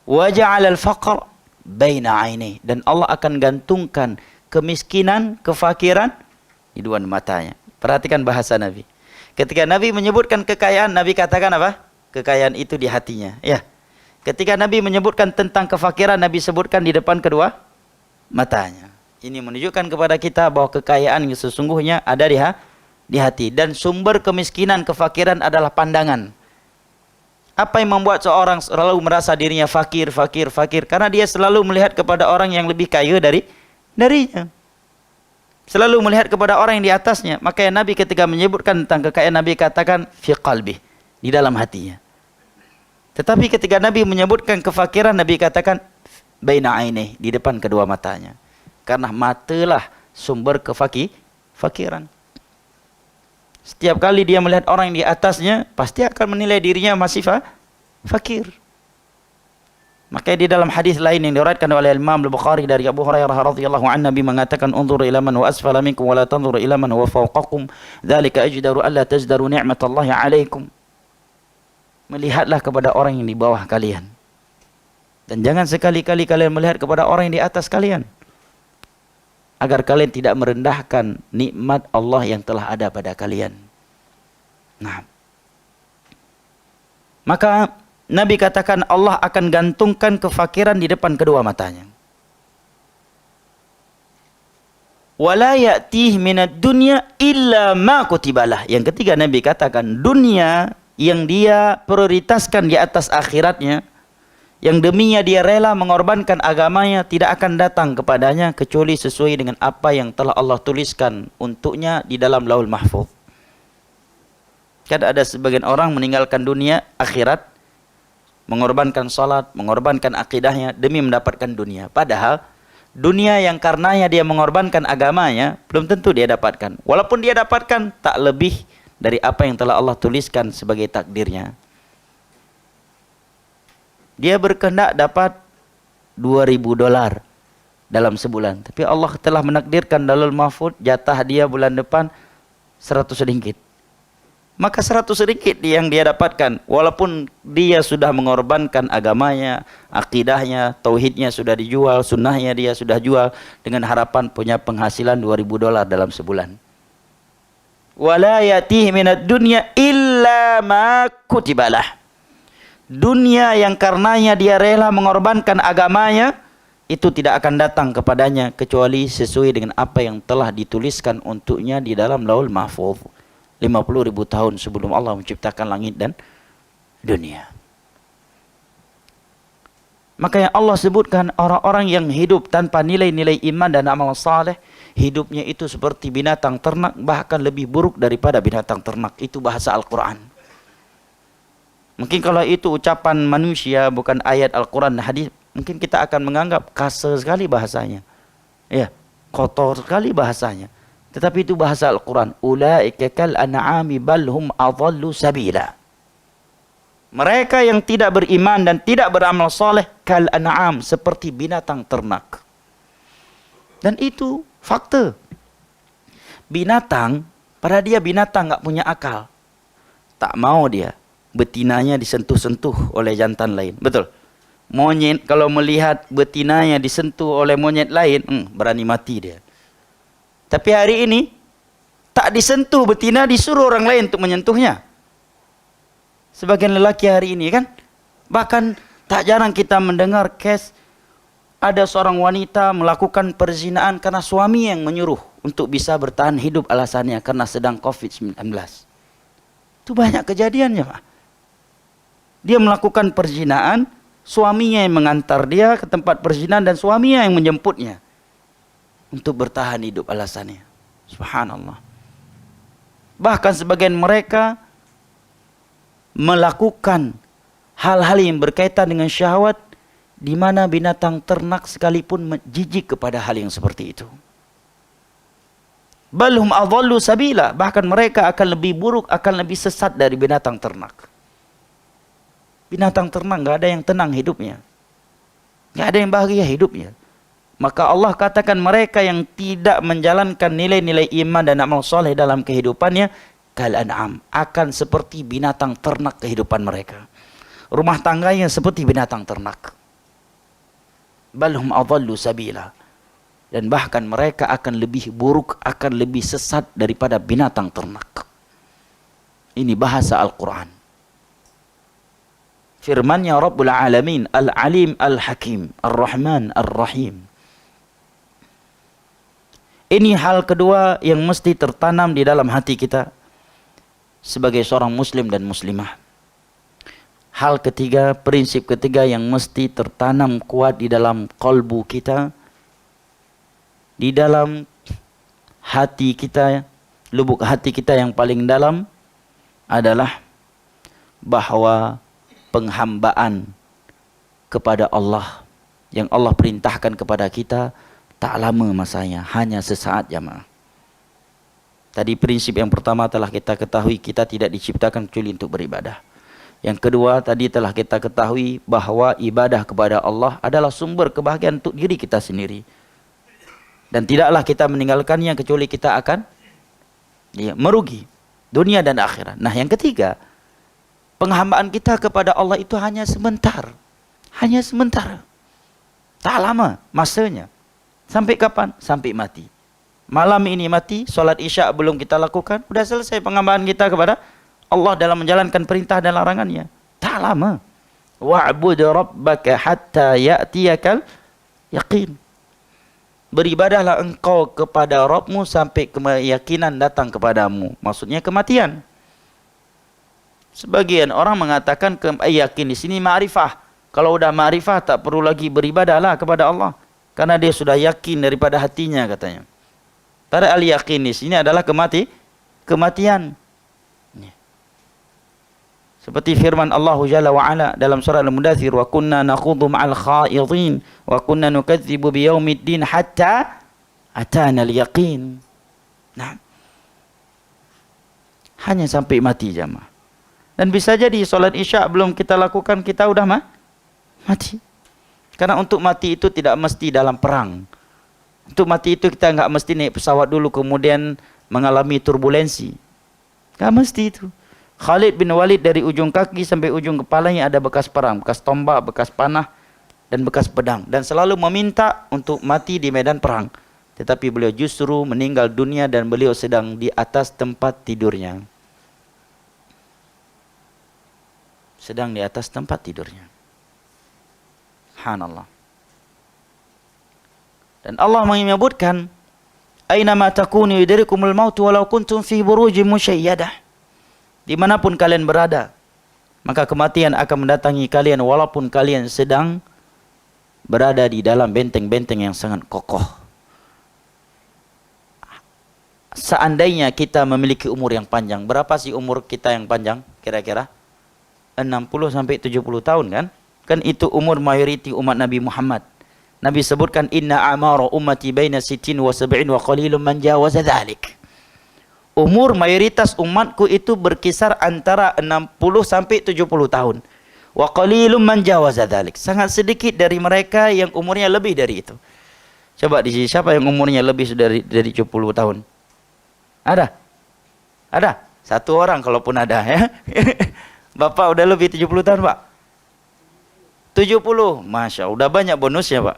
Wa ja'alal faqr baina aini, dan Allah akan gantungkan kemiskinan, kefakiran di dua matanya. Perhatikan bahasa Nabi. Ketika Nabi menyebutkan kekayaan, Nabi katakan apa? Kekayaan itu di hatinya. Ya. Ketika Nabi menyebutkan tentang kefakiran, Nabi sebutkan di depan kedua matanya. Ini menunjukkan kepada kita bahwa kekayaan yang sesungguhnya ada di hati, dan sumber kemiskinan, kefakiran adalah pandangan. Apa yang membuat seorang selalu merasa dirinya fakir? Karena dia selalu melihat kepada orang yang lebih kaya darinya. Selalu melihat kepada orang yang di atasnya. Makanya Nabi ketika menyebutkan tentang kekayaan, Nabi katakan fi qalbi, di dalam hatinya. Tetapi ketika Nabi menyebutkan kefakiran, Nabi katakan baina aini, di depan kedua matanya. Karena matalah sumber kefakiran. Setiap kali dia melihat orang yang di atasnya, pasti akan menilai dirinya masih fakir. Makanya di dalam hadis lain yang diriwayatkan oleh Imam Al-Bukhari dari Abu Hurairah radhiyallahu anhu, Nabi mengatakan unzur ila man huwa asfala minkum wa la tanzur ila man huwa fawqakum, dzalika ajdaru alla tazdaru ni'matallahi 'alaikum. Melihatlah kepada orang yang di bawah kalian, dan jangan sekali-kali kalian melihat kepada orang yang di atas kalian, agar kalian tidak merendahkan nikmat Allah yang telah ada pada kalian. Nah, maka Nabi katakan Allah akan gantungkan kefakiran di depan kedua matanya. Wala ya'tih minad dunya illa ma kutibalah. Yang ketiga Nabi katakan dunia yang dia prioritaskan di atas akhiratnya, yang deminya dia rela mengorbankan agamanya, tidak akan datang kepadanya kecuali sesuai dengan apa yang telah Allah tuliskan untuknya di dalam Lauhul Mahfuz. Kan ada sebagian orang meninggalkan dunia akhirat, mengorbankan salat, mengorbankan akidahnya demi mendapatkan dunia. Padahal dunia yang karenanya dia mengorbankan agamanya belum tentu dia dapatkan. Walaupun dia dapatkan tak lebih dari apa yang telah Allah tuliskan sebagai takdirnya. Dia berkehendak dapat $2.000 dalam sebulan, tapi Allah telah menakdirkan dalam mahfud jatah dia bulan depan RM100. Maka RM100 yang dia dapatkan, walaupun dia sudah mengorbankan agamanya, akidahnya, tauhidnya sudah dijual, sunnahnya dia sudah jual, dengan harapan punya penghasilan $2.000 dalam sebulan. Wala yatihi minad dunya illa ma kutibalah. Dunia yang karenanya dia rela mengorbankan agamanya, itu tidak akan datang kepadanya kecuali sesuai dengan apa yang telah dituliskan untuknya di dalam Lauhul Mahfuz 50.000 tahun sebelum Allah menciptakan langit dan dunia. Maka yang Allah sebutkan orang-orang yang hidup tanpa nilai-nilai iman dan amal saleh, hidupnya itu seperti binatang ternak, bahkan lebih buruk daripada binatang ternak. Itu bahasa Al-Quran. Mungkin kalau itu ucapan manusia, bukan ayat Al-Quran dan hadis, mungkin kita akan menganggap kasar sekali bahasanya. Ya, kotor sekali bahasanya. Tetapi itu bahasa Al-Quran. Ulaika kal an'ami bal hum adhallu sabila. Mereka yang tidak beriman dan tidak beramal soleh kal an'am, seperti binatang ternak. Dan itu fakta. Binatang, pada dia binatang enggak punya akal. Tak mau dia betinanya disentuh-sentuh oleh jantan lain. Betul? Monyet kalau melihat betinanya disentuh oleh monyet lain, berani mati dia. Tapi hari ini tak disentuh betina, disuruh orang lain untuk menyentuhnya. Sebagian lelaki hari ini kan, bahkan tak jarang kita mendengar kes ada seorang wanita melakukan perzinaan karena suami yang menyuruh untuk bisa bertahan hidup, alasannya karena sedang COVID-19. Itu banyak kejadiannya, Pak. Dia melakukan perzinaan, suaminya yang mengantar dia ke tempat perzinaan dan suaminya yang menjemputnya untuk bertahan hidup, alasannya. Subhanallah. Bahkan sebagian mereka melakukan hal-hal yang berkaitan dengan syahwat, di mana binatang ternak sekalipun jijik kepada hal yang seperti itu. Balhum adhallu sabila, bahkan mereka akan lebih buruk, akan lebih sesat dari binatang ternak. Binatang ternak enggak ada yang tenang hidupnya, enggak ada yang bahagia hidupnya. Maka Allah katakan mereka yang tidak menjalankan nilai-nilai iman dan amal soleh dalam kehidupannya, kal an'am, akan seperti binatang ternak kehidupan mereka. Rumah tangganya seperti binatang ternak. Balhum adhallu sabila. Dan bahkan mereka akan lebih buruk, akan lebih sesat daripada binatang ternak. Ini bahasa Al-Quran. Firman-Nya Rabbul Alamin, Al-Alim Al-Hakim, Ar-Rahman Ar-Rahim. Ini hal kedua yang mesti tertanam di dalam hati kita sebagai seorang muslim dan muslimah. Hal ketiga, prinsip ketiga yang mesti tertanam kuat di dalam kalbu kita, di dalam hati kita, lubuk hati kita yang paling dalam, adalah bahwa penghambaan kepada Allah yang Allah perintahkan kepada kita tak lama masanya, hanya sesaat, jamaah. Tadi prinsip yang pertama telah kita ketahui, kita tidak diciptakan kecuali untuk beribadah. Yang kedua tadi telah kita ketahui bahwa ibadah kepada Allah adalah sumber kebahagiaan untuk diri kita sendiri. Dan tidaklah kita meninggalkannya kecuali kita akan merugi dunia dan akhirat. Nah, yang ketiga, penghambaan kita kepada Allah itu hanya sebentar. Hanya sebentar. Tak lama masanya. Sampai kapan? Sampai mati. Malam ini mati, solat isya belum kita lakukan, sudah selesai penghambaan kita kepada Allah dalam menjalankan perintah dan larangannya. Tak lama. Wa'bud rabbaka hatta ya'tiyakal yaqin. Beribadahlah engkau kepada Rabbmu sampai keyakinan datang kepadamu. Maksudnya kematian. Sebagian orang mengatakan yakin di sini ma'rifah. Kalau udah ma'rifah tak perlu lagi beribadahlah kepada Allah, karena dia sudah yakin daripada hatinya, katanya. Pada al-yakin di sini adalah kematian. Seperti firman Allah Jalla wa Ala dalam surah Al-Mudaththir, wa kunna nakhudhu ma'al kha'idhin wa kunna nukadzibu biyaumiddin hatta atana al-yaqin. Nah, Hanya sampai mati jamaah. Dan bisa jadi solat isya belum kita lakukan, kita udah mati. Karena untuk mati itu tidak mesti dalam perang. Untuk mati itu kita nggak mesti naik pesawat dulu kemudian mengalami turbulensi. Nggak mesti itu. Khalid bin Walid dari ujung kaki sampai ujung kepalanya ada bekas perang, bekas tombak, bekas panah, dan bekas pedang. Dan selalu meminta untuk mati di medan perang. Tetapi beliau justru meninggal dunia dan beliau sedang di atas tempat tidurnya. Sedang di atas tempat tidurnya. Subhanallah. Dan Allah menyebutkan, "Ainama takunu yudrikumul maut walau kuntum fi burujin musyayyadah." Dimanapun kalian berada, maka kematian akan mendatangi kalian walaupun kalian sedang berada di dalam benteng-benteng yang sangat kokoh. Seandainya kita memiliki umur yang panjang, berapa sih umur kita yang panjang kira-kira? 60 sampai 70 tahun kan? Kan itu umur mayoriti umat Nabi Muhammad. Nabi sebutkan, "Inna a'mara ummati baina sittin wa sab'in wa qalilun man jawaza dzalik." Umur mayoritas umatku itu berkisar antara 60 sampai 70 tahun. Wa qalilun man jawaza dzalik. Sangat sedikit dari mereka yang umurnya lebih dari itu. Coba di sini siapa yang umurnya lebih dari 70 tahun? Ada? Ada? Satu orang kalaupun ada ya. Bapak udah lebih 70 tahun, Pak? 70. Masya Allah, udah banyak bonusnya, Pak.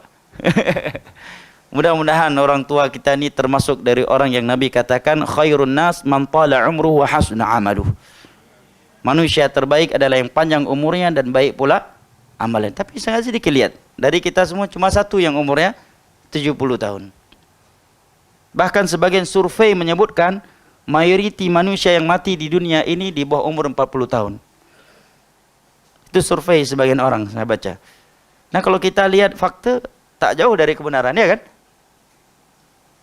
Mudah-mudahan orang tua kita ini termasuk dari orang yang Nabi katakan, khairun nas man tala umruhu wa hasuna amaluh. Manusia terbaik adalah yang panjang umurnya dan baik pula amalan. Tapi sangat sedikit lihat. Dari kita semua cuma satu yang umurnya 70 tahun. Bahkan sebagian survei menyebutkan, mayoriti manusia yang mati di dunia ini di bawah umur 40 tahun. Itu survei sebagian orang, saya baca. Nah kalau kita lihat fakta, tak jauh dari kebenaran, ya kan?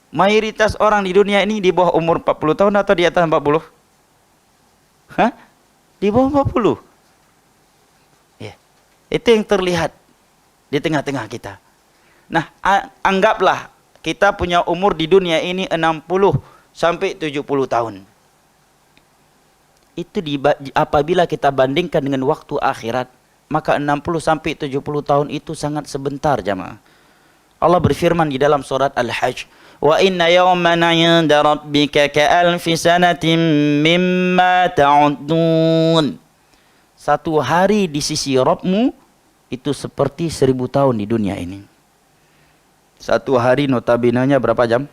Mayoritas orang di dunia ini di bawah umur 40 tahun atau di atas 40? Hah? Di bawah 40. Ya. Itu yang terlihat di tengah-tengah kita. Nah, anggaplah kita punya umur di dunia ini 60 sampai 70 tahun. Itu apabila kita bandingkan dengan waktu akhirat, maka 60 sampai 70 tahun itu sangat sebentar jamaah. Allah berfirman di dalam surat Al-Hajj, "Wa inna yawman 'inda rabbika ka'alfi sanatin mimma ta'udun." Satu hari di sisi Rabbmu itu seperti 1000 tahun di dunia ini. Satu hari notabene-nya berapa jam?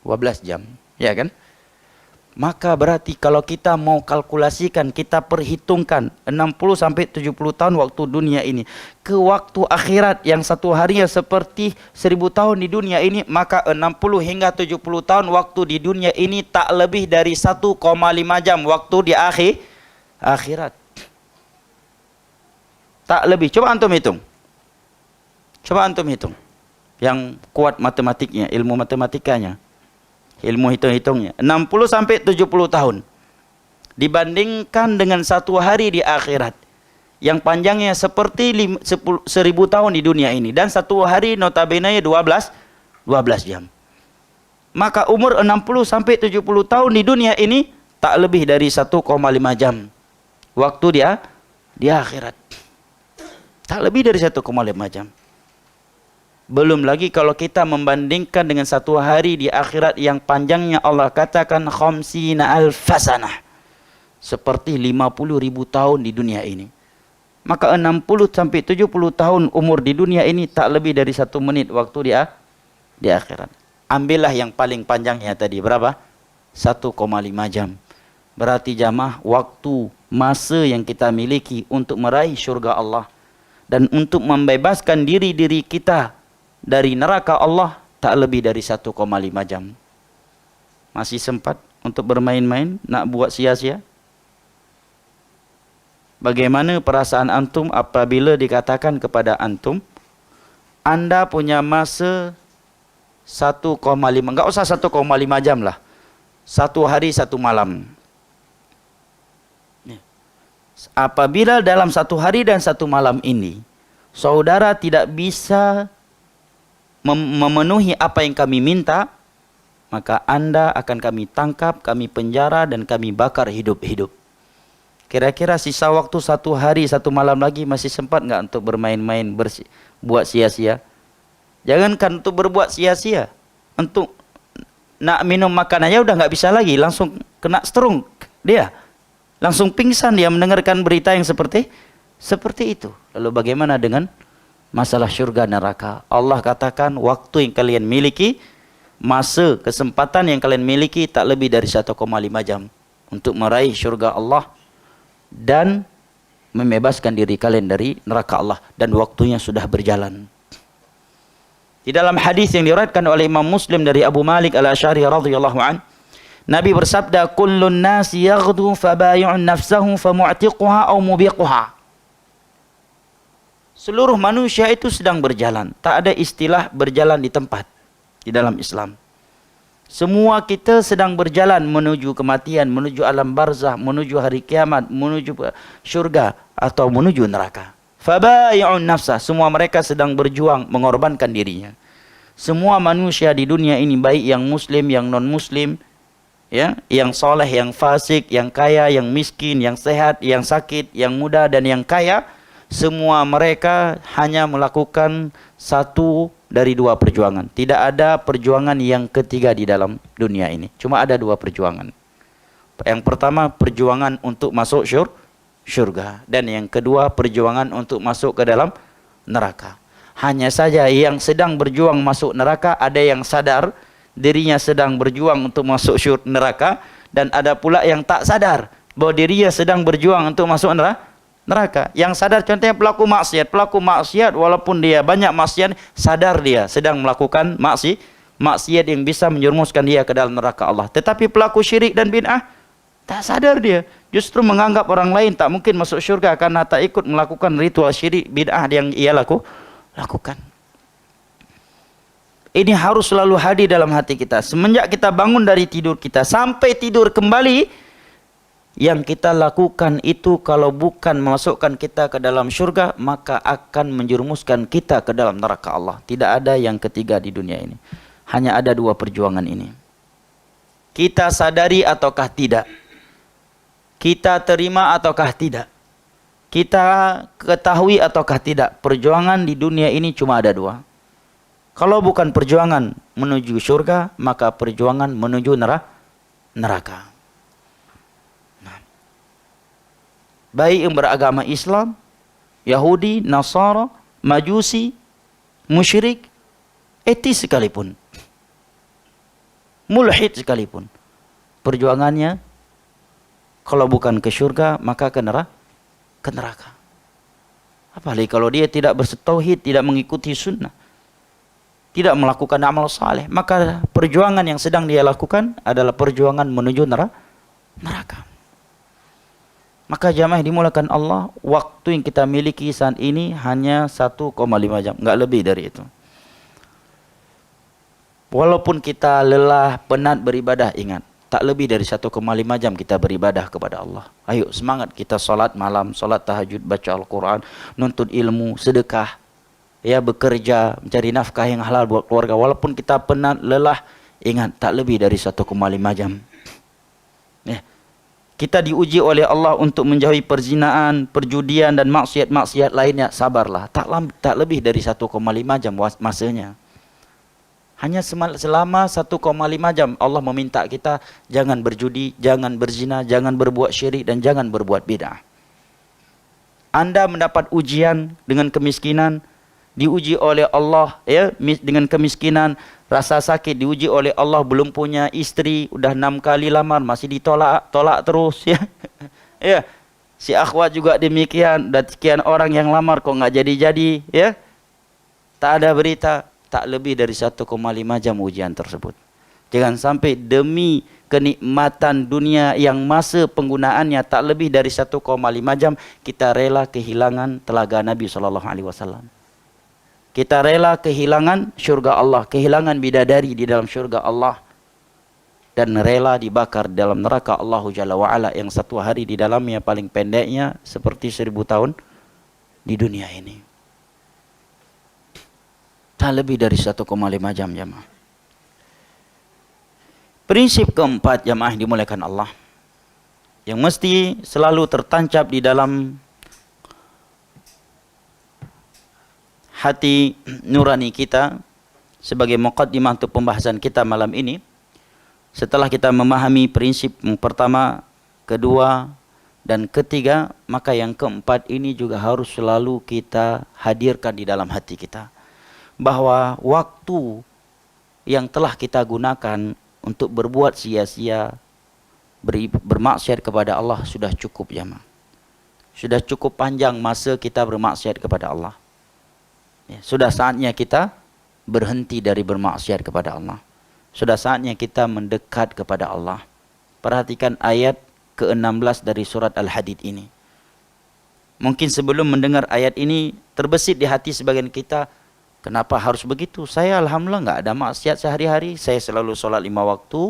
12 jam, ya kan? Maka berarti kalau kita mau kalkulasikan, kita perhitungkan 60 sampai 70 tahun waktu dunia ini ke waktu akhirat yang satu harinya seperti 1000 tahun di dunia ini, maka 60 hingga 70 tahun waktu di dunia ini tak lebih dari 1,5 jam waktu di akhirat. Tak lebih. Coba antum hitung. Coba antum hitung. Yang kuat matematiknya, ilmu matematikanya. Ilmu hitung-hitungnya 60 sampai 70 tahun dibandingkan dengan satu hari di akhirat yang panjangnya seperti 1000 tahun di dunia ini, dan satu hari notabene 12 jam. Maka umur 60 sampai 70 tahun di dunia ini tak lebih dari 1,5 jam waktu dia di akhirat. Tak lebih dari 1,5 jam. Belum lagi kalau kita membandingkan dengan satu hari di akhirat yang panjangnya Allah katakan khamsina alfasanah, seperti 50.000 tahun di dunia ini. Maka 60 sampai 70 tahun umur di dunia ini tak lebih dari 1 menit waktu di akhirat. Ambillah yang paling panjangnya tadi berapa? 1,5 jam. Berarti jamaah, waktu masa yang kita miliki untuk meraih syurga Allah dan untuk membebaskan diri-diri kita dari neraka Allah tak lebih dari 1,5 jam. Masih sempat untuk bermain-main, nak buat sia-sia? Bagaimana perasaan antum apabila dikatakan kepada antum, Anda punya masa 1,5, enggak usah 1,5 jam lah, 1 hari 1 malam. Apabila dalam 1 hari dan 1 malam ini, saudara tidak bisa memenuhi apa yang kami minta, maka Anda akan kami tangkap, kami penjara dan kami bakar hidup-hidup. Kira-kira sisa waktu 1 hari 1 malam lagi masih sempat enggak untuk bermain-main, buat sia-sia? Jangankan untuk berbuat sia-sia, untuk nak minum makan aja udah enggak bisa lagi, langsung kena stroke dia. Langsung pingsan dia mendengarkan berita yang seperti itu. Lalu bagaimana dengan masalah syurga neraka? Allah katakan waktu yang kalian miliki, masa kesempatan yang kalian miliki tak lebih dari 1,5 jam untuk meraih syurga Allah dan membebaskan diri kalian dari neraka Allah, dan waktunya sudah berjalan. Di dalam hadis yang diriwayatkan oleh Imam Muslim dari Abu Malik Al-Asy'ari radhiyallahu an, Nabi bersabda, "Kullun nasi yaghdu fabayi'un nafsahu famu'tiquha aw mubiquha." Seluruh manusia itu sedang berjalan. Tak ada istilah berjalan di tempat di dalam Islam. Semua kita sedang berjalan menuju kematian, menuju alam barzah, menuju hari kiamat, menuju syurga atau menuju neraka. Fabayi'un nafsah, semua mereka sedang berjuang mengorbankan dirinya. Semua manusia di dunia ini, baik yang muslim, yang non muslim, ya, yang soleh, yang fasik, yang kaya, yang miskin, yang sehat, yang sakit, yang muda dan yang kaya, semua mereka hanya melakukan satu dari 2 perjuangan. Tidak ada perjuangan yang ketiga di dalam dunia ini. Cuma ada 2 perjuangan. Yang pertama perjuangan untuk masuk syurga, dan yang kedua perjuangan untuk masuk ke dalam neraka. Hanya saja yang sedang berjuang masuk neraka ada yang sadar dirinya sedang berjuang untuk masuk neraka, dan ada pula yang tak sadar bahwa dirinya sedang berjuang untuk masuk neraka. Yang sadar contohnya pelaku maksiat walaupun dia banyak maksiat, sadar dia sedang melakukan maksiat yang bisa menjerumuskan dia ke dalam neraka Allah. Tetapi pelaku syirik dan bid'ah tak sadar dia, justru menganggap orang lain tak mungkin masuk syurga karena tak ikut melakukan ritual syirik bid'ah yang ia lakukan. Ini harus selalu hadir dalam hati kita. Semenjak kita bangun dari tidur kita sampai tidur kembali, yang kita lakukan itu kalau bukan memasukkan kita ke dalam syurga, maka akan menjerumuskan kita ke dalam neraka Allah. Tidak ada yang ketiga di dunia ini. Hanya ada 2 perjuangan ini. Kita sadari ataukah tidak? Kita terima ataukah tidak? Kita ketahui ataukah tidak? Perjuangan di dunia ini cuma ada 2. Kalau bukan perjuangan menuju syurga, maka perjuangan menuju neraka. Baik yang beragama Islam, Yahudi, Nasara, Majusi, musyrik, etis sekalipun, mulhid sekalipun, perjuangannya kalau bukan ke syurga maka ke neraka. Apalagi kalau dia tidak bertauhid, tidak mengikuti sunnah, tidak melakukan amal saleh, maka perjuangan yang sedang dia lakukan adalah perjuangan menuju neraka. Maka jamaah dimulakan Allah, waktu yang kita miliki saat ini hanya 1,5 jam, enggak lebih dari itu. Walaupun kita lelah, penat beribadah, ingat, tak lebih dari 1,5 jam kita beribadah kepada Allah. Ayo semangat kita salat malam, salat tahajud, baca Al-Quran, nuntut ilmu, sedekah, ya, bekerja, mencari nafkah yang halal buat keluarga. Walaupun kita penat, lelah, ingat, tak lebih dari 1,5 jam. Ya. Kita diuji oleh Allah untuk menjauhi perzinaan, perjudian dan maksiat-maksiat lainnya. Sabarlah, tak lebih dari 1,5 jam masanya. Hanya selama 1,5 jam Allah meminta kita jangan berjudi, jangan berzina, jangan berbuat syirik dan jangan berbuat bid'ah. Anda mendapat ujian dengan kemiskinan, diuji oleh Allah, ya, dengan kemiskinan, rasa sakit, diuji oleh Allah, belum punya istri, udah 6 kali lamar masih tolak terus, ya. Ya, si akhwat juga demikian, dan sekian orang yang lamar kok nggak jadi-jadi, ya. Tak ada berita, tak lebih dari 1,5 jam ujian tersebut. Jangan sampai demi kenikmatan dunia yang masa penggunaannya tak lebih dari 1,5 jam kita rela kehilangan telaga Nabi SAW. Kita rela kehilangan syurga Allah, kehilangan bidadari di dalam syurga Allah, dan rela dibakar dalam neraka Allah Jalla wa'ala yang 1 hari di dalamnya paling pendeknya seperti 1000 tahun di dunia ini. Tak lebih dari 1,5 jam, jamaah. Prinsip keempat jamaah dimuliakan Allah, yang mesti selalu tertancap di dalam hati nurani kita sebagai muqaddimah untuk pembahasan kita malam ini. Setelah kita memahami prinsip yang pertama, kedua, dan ketiga, maka yang keempat ini juga harus selalu kita hadirkan di dalam hati kita. Bahwa waktu yang telah kita gunakan untuk berbuat sia-sia, bermaksiat kepada Allah sudah cukup jamaah. Sudah cukup panjang masa kita bermaksiat kepada Allah. Ya, sudah saatnya kita berhenti dari bermaksiat kepada Allah. Sudah saatnya kita mendekat kepada Allah. Perhatikan ayat ke-16 dari surat Al-Hadid ini. Mungkin sebelum mendengar ayat ini terbesit di hati sebagian kita, kenapa harus begitu? Saya alhamdulillah enggak ada maksiat sehari-hari. Saya selalu sholat 5 waktu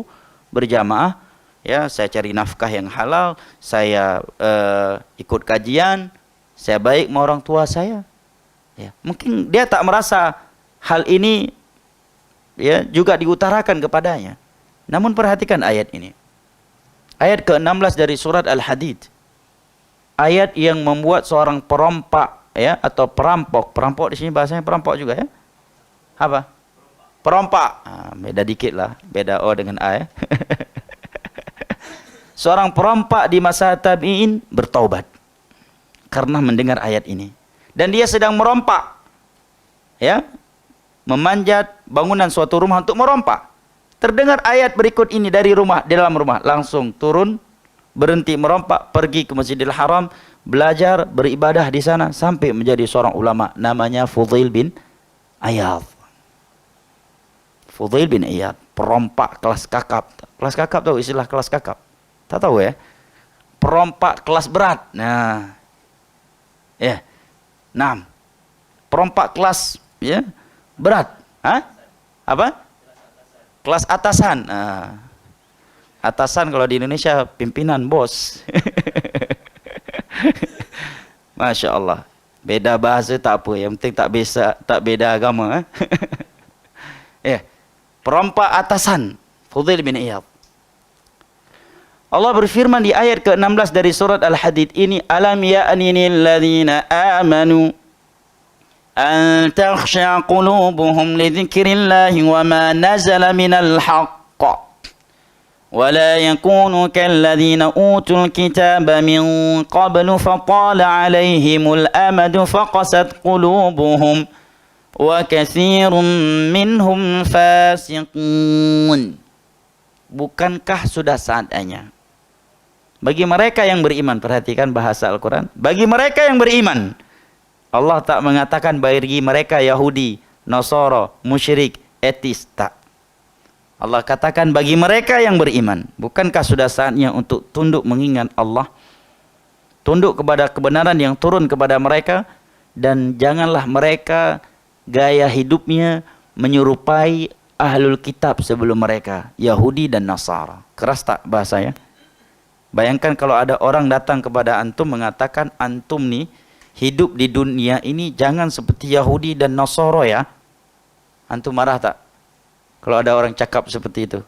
berjamaah. Ya, saya cari nafkah yang halal. Saya ikut kajian. Saya baik sama orang tua saya. Ya, mungkin dia tak merasa hal ini ya juga diutarakan kepadanya. Namun perhatikan ayat ini. Ayat ke-16 dari surat Al-Hadid. Ayat yang membuat seorang perompak ya atau perampok. Perampok di sini bahasanya perampok juga ya. Apa? Perompak. Beda dikit lah, beda O dengan A ya. Seorang perompak di masa tabi'in bertaubat karena mendengar ayat ini. Dan dia sedang merompak. Ya. Memanjat bangunan suatu rumah untuk merompak. Terdengar ayat berikut ini dari rumah, di dalam rumah, langsung turun, berhenti merompak, pergi ke Masjidil Haram, belajar, beribadah di sana sampai menjadi seorang ulama namanya Fudail bin Iyad. Fudail bin Iyad, perompak kelas kakap. Kelas kakap tahu istilah kelas kakap? Tak tahu ya? Perompak kelas berat. Nah. Ya. 6. Perompak kelas ya berat. Hah? Apa? Kelas atasan. Atasan kalau di Indonesia pimpinan, bos. Masya Allah. Beda bahasa tak apa. Yang penting tak beda agama. Ya. Perompak atasan. Fudail bin Iyad. Allah berfirman di ayat ke-16 dari surat Al-Hadid ini, alam ya'ninil ladzina amanu an takhsha qulubuhum li dzikrillahi wa ma nazala minal haqq wa la yakunu kalladzina utul kitaba min qablu fatala 'alaihimul amadu faqasat qulubuhum wa katsirun minhum fasiqun. Bukankah sudah saatnya bagi mereka yang beriman, perhatikan bahasa Al-Quran, bagi mereka yang beriman, Allah tak mengatakan bagi mereka Yahudi, Nasara, musyrik, etis, tak. Allah katakan bagi mereka yang beriman. Bukankah sudah saatnya untuk tunduk mengingat Allah, tunduk kepada kebenaran yang turun kepada mereka, dan janganlah mereka gaya hidupnya menyerupai ahlul kitab sebelum mereka, Yahudi dan Nasara. Keras tak bahasanya? Bayangkan kalau ada orang datang kepada antum mengatakan antum nih hidup di dunia ini jangan seperti Yahudi dan Nasara ya. Antum marah tak? Kalau ada orang cakap seperti itu.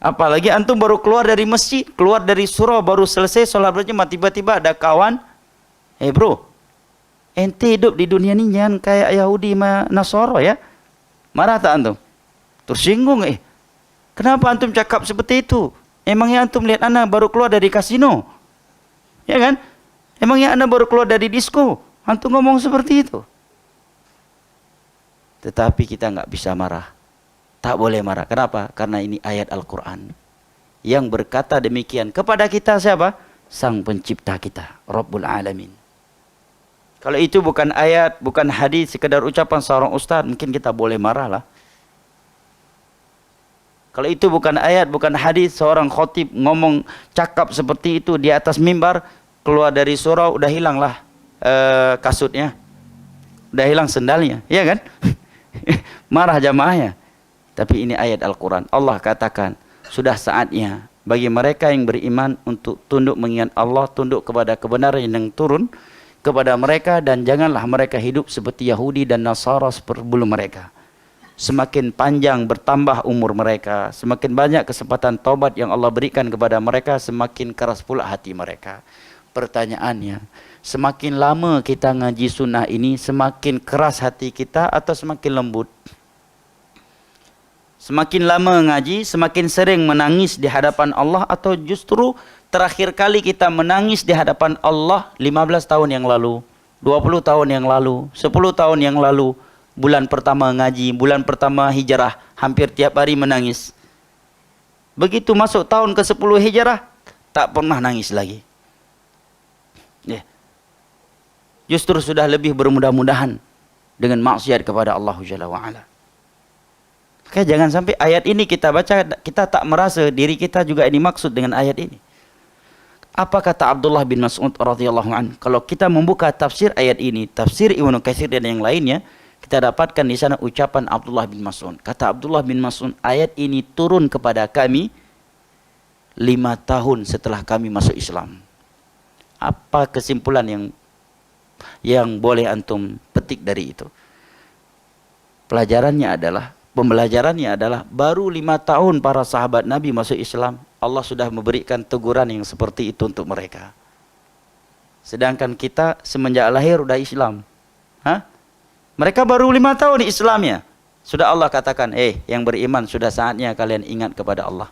Apalagi antum baru keluar dari masjid, keluar dari surau, baru selesai sholat berjamaah, tiba-tiba ada kawan, bro, ente hidup di dunia ini jangan kayak Yahudi sama Nasara ya. Marah tak antum? Tersinggung Kenapa antum cakap seperti itu? Emangnya antum lihat anak baru keluar dari kasino? Ya kan? Emangnya anak baru keluar dari disko? Antum ngomong seperti itu. Tetapi kita nggak bisa marah. Tak boleh marah. Kenapa? Karena ini ayat Al-Quran. Yang berkata demikian kepada kita siapa? Sang pencipta kita. Rabbul Alamin. Kalau itu bukan ayat, bukan hadis, sekedar ucapan seorang ustaz, mungkin kita boleh marah lah. Kalau itu bukan ayat, bukan hadis, seorang khotib ngomong cakap seperti itu di atas mimbar, keluar dari surau, udah hilanglah kasutnya, udah hilang sendalnya, ya kan? Marah jamaahnya. Tapi ini ayat Al-Quran. Allah katakan, sudah saatnya bagi mereka yang beriman untuk tunduk mengingat Allah, tunduk kepada kebenaran yang turun kepada mereka, dan janganlah mereka hidup seperti Yahudi dan Nasara sebelum mereka. semakin panjang bertambah umur mereka, semakin banyak kesempatan taubat yang Allah berikan kepada mereka, semakin keras pula hati mereka. Pertanyaannya, semakin lama kita ngaji sunnah ini, semakin keras hati kita atau semakin lembut? Semakin lama ngaji, semakin sering menangis di hadapan Allah, atau justru terakhir kali kita menangis di hadapan Allah 15 tahun yang lalu, 20 tahun yang lalu, 10 tahun yang lalu, bulan pertama ngaji, bulan pertama hijrah, hampir tiap hari menangis. Begitu masuk tahun ke-10 hijrah, tak pernah nangis lagi. Justru sudah lebih bermudah-mudahan dengan maksiat kepada Allah Jalla wa'ala. Oke, jangan sampai ayat ini kita baca, kita tak merasa diri kita juga dimaksud dengan ayat ini. Apa kata Abdullah bin Mas'ud radhiyallahu anhu? Kalau kita membuka tafsir ayat ini, tafsir Ibnu Katsir dan yang lainnya, kita dapatkan di sana ucapan Abdullah bin Mas'ud. Kata Abdullah bin Mas'ud, ayat ini turun kepada kami 5 tahun setelah kami masuk Islam. Apa kesimpulan yang boleh antum petik dari itu? Pembelajarannya adalah baru 5 tahun para sahabat Nabi masuk Islam, Allah sudah memberikan teguran yang seperti itu untuk mereka. Sedangkan kita semenjak lahir udah Islam. Mereka baru 5 tahun Islamnya, sudah Allah katakan, yang beriman, sudah saatnya kalian ingat kepada Allah.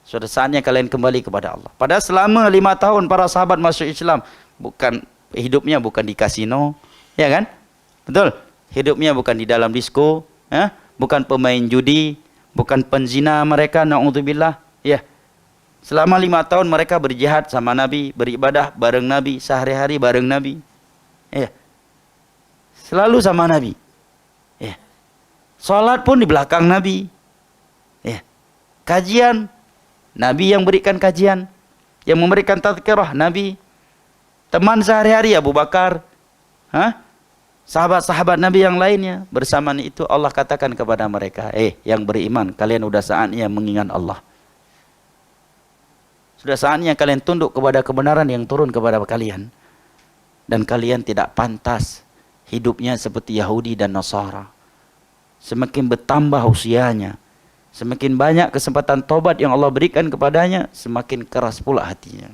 Sudah saatnya kalian kembali kepada Allah. Padahal selama 5 tahun para sahabat masuk Islam, hidupnya bukan di kasino, ya kan? Betul? Hidupnya bukan di dalam disko, bukan pemain judi, bukan penzina mereka, na'udzubillah. Ya. Selama 5 tahun mereka berjihad sama Nabi, beribadah bareng Nabi, sehari-hari bareng Nabi. Ya. Selalu sama Nabi. Ya. Salat pun di belakang Nabi. Ya. Kajian, Nabi yang berikan kajian, yang memberikan tazkirah Nabi. Teman sehari-hari Abu Bakar, sahabat-sahabat Nabi yang lainnya. Bersamaan itu Allah katakan kepada mereka, yang beriman, kalian sudah saatnya mengingat Allah. Sudah saatnya kalian tunduk kepada kebenaran yang turun kepada kalian. Dan kalian tidak pantas hidupnya seperti Yahudi dan Nasara. Semakin bertambah usianya, semakin banyak kesempatan tobat yang Allah berikan kepadanya, semakin keras pula hatinya.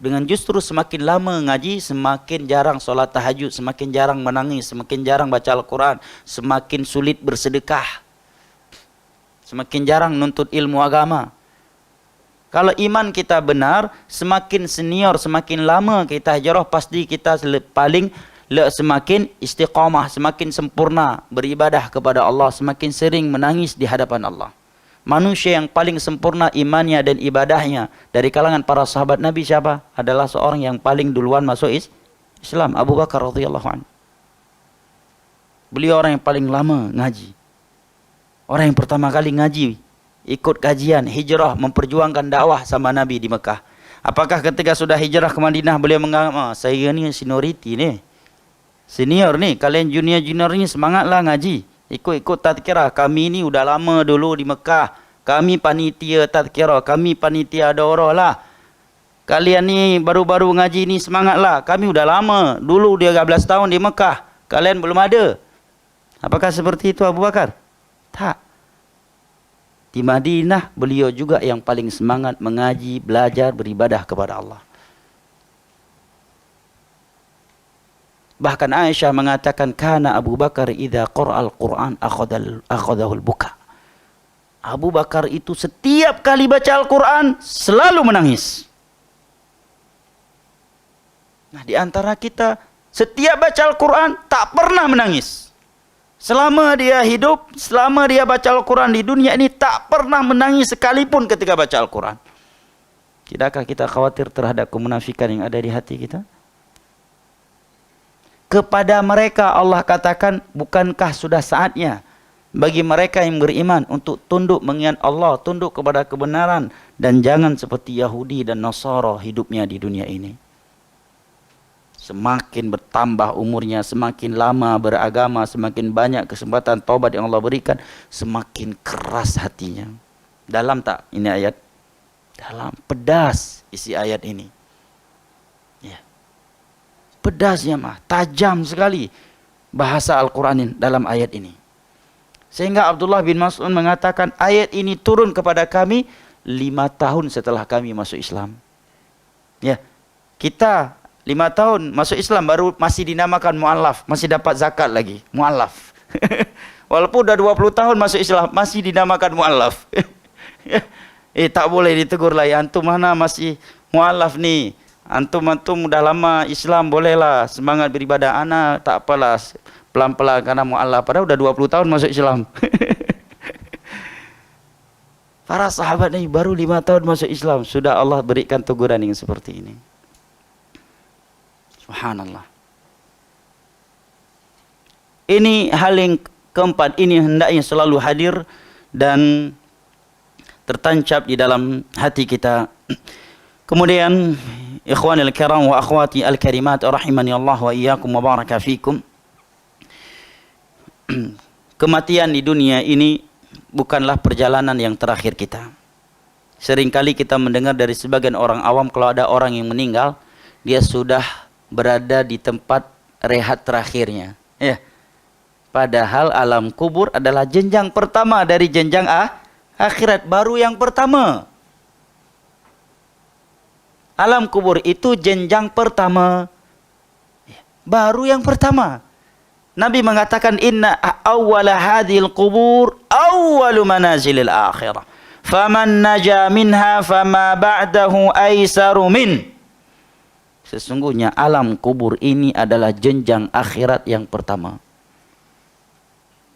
Dengan justru semakin lama ngaji, semakin jarang solat tahajud, semakin jarang menangis, semakin jarang baca Al-Quran, semakin sulit bersedekah, semakin jarang nuntut ilmu agama. Kalau iman kita benar, semakin senior, semakin lama kita hijrah, pasti kita semakin istiqamah, semakin sempurna beribadah kepada Allah, semakin sering menangis di hadapan Allah. Manusia yang paling sempurna imannya dan ibadahnya dari kalangan para sahabat Nabi siapa? Adalah seorang yang paling duluan masuk Islam, Abu Bakar radhiyallahu anhu. Beliau orang yang paling lama ngaji. Orang yang pertama kali ngaji, ikut kajian, hijrah, memperjuangkan dakwah sama Nabi di Mekah. Apakah ketika sudah hijrah ke Madinah beliau menganggap, saya ni seniority ni, senior ni, kalian junior-junior ni semangatlah ngaji, ikut-ikut tazkirah. Kami ni udah lama dulu di Mekah, kami panitia tazkirah, kami panitia daurah lah. Kalian ni baru-baru ngaji ni semangatlah, kami udah lama dulu 13 tahun di Mekah, kalian belum ada. Apakah seperti itu Abu Bakar? Tak. Di Madinah beliau juga yang paling semangat mengaji, belajar, beribadah kepada Allah. Bahkan Aisyah mengatakan, kana Abu Bakar idza qara'al Qur'an akhadahul buka. Abu Bakar itu setiap kali baca Al-Quran selalu menangis. Nah, di antara kita setiap baca Al-Quran tak pernah menangis. Selama dia hidup, selama dia baca Al-Quran di dunia ini, tak pernah menangis sekalipun ketika baca Al-Quran. Tidakkah kita khawatir terhadap kemunafikan yang ada di hati kita? Kepada mereka Allah katakan, bukankah sudah saatnya bagi mereka yang beriman untuk tunduk mengingat Allah, tunduk kepada kebenaran, dan jangan seperti Yahudi dan Nasara hidupnya di dunia ini. Semakin bertambah umurnya, semakin lama beragama, semakin banyak kesempatan taubat yang Allah berikan, semakin keras hatinya. Dalam tak ini ayat? Dalam, pedas isi ayat ini. Ya. Pedasnya mah tajam sekali. bahasa Al-Quran dalam ayat ini. Sehingga Abdullah bin Mas'ud mengatakan ayat ini turun kepada kami 5 tahun setelah kami masuk Islam. Ya, kita 5 tahun masuk Islam baru masih dinamakan mu'allaf, masih dapat zakat lagi, mu'allaf. Walaupun udah 20 tahun masuk Islam masih dinamakan mu'allaf. Tak boleh ditegur lah, ya antum mana masih mu'allaf nih. Antum udah lama Islam, bolehlah semangat beribadah. Ana tak apalah, pelan-pelan karena mu'allaf. Padahal udah 20 tahun masuk Islam. Para sahabat ini baru 5 tahun masuk Islam, sudah Allah berikan teguran yang seperti ini. Subhanallah. Ini hal yang keempat, ini hendaknya selalu hadir dan tertancap di dalam hati kita. Kemudian ikhwanil kiram wa akhwati al-karimat rahimani Allah wa iyyakum wa baraka fikum. Kematian di dunia ini bukanlah perjalanan yang terakhir kita. Seringkali kita mendengar dari sebagian orang awam kalau ada orang yang meninggal, dia sudah berada di tempat rehat terakhirnya. Ya. Padahal alam kubur adalah jenjang pertama dari jenjang akhirat, baru yang pertama. Alam kubur itu jenjang pertama, baru yang pertama. Nabi mengatakan inna awwala hadhil qubur awwalu manazilil akhirah. Faman naja minha fama ba'dahu aisaru min. Sesungguhnya alam kubur ini adalah jenjang akhirat yang pertama.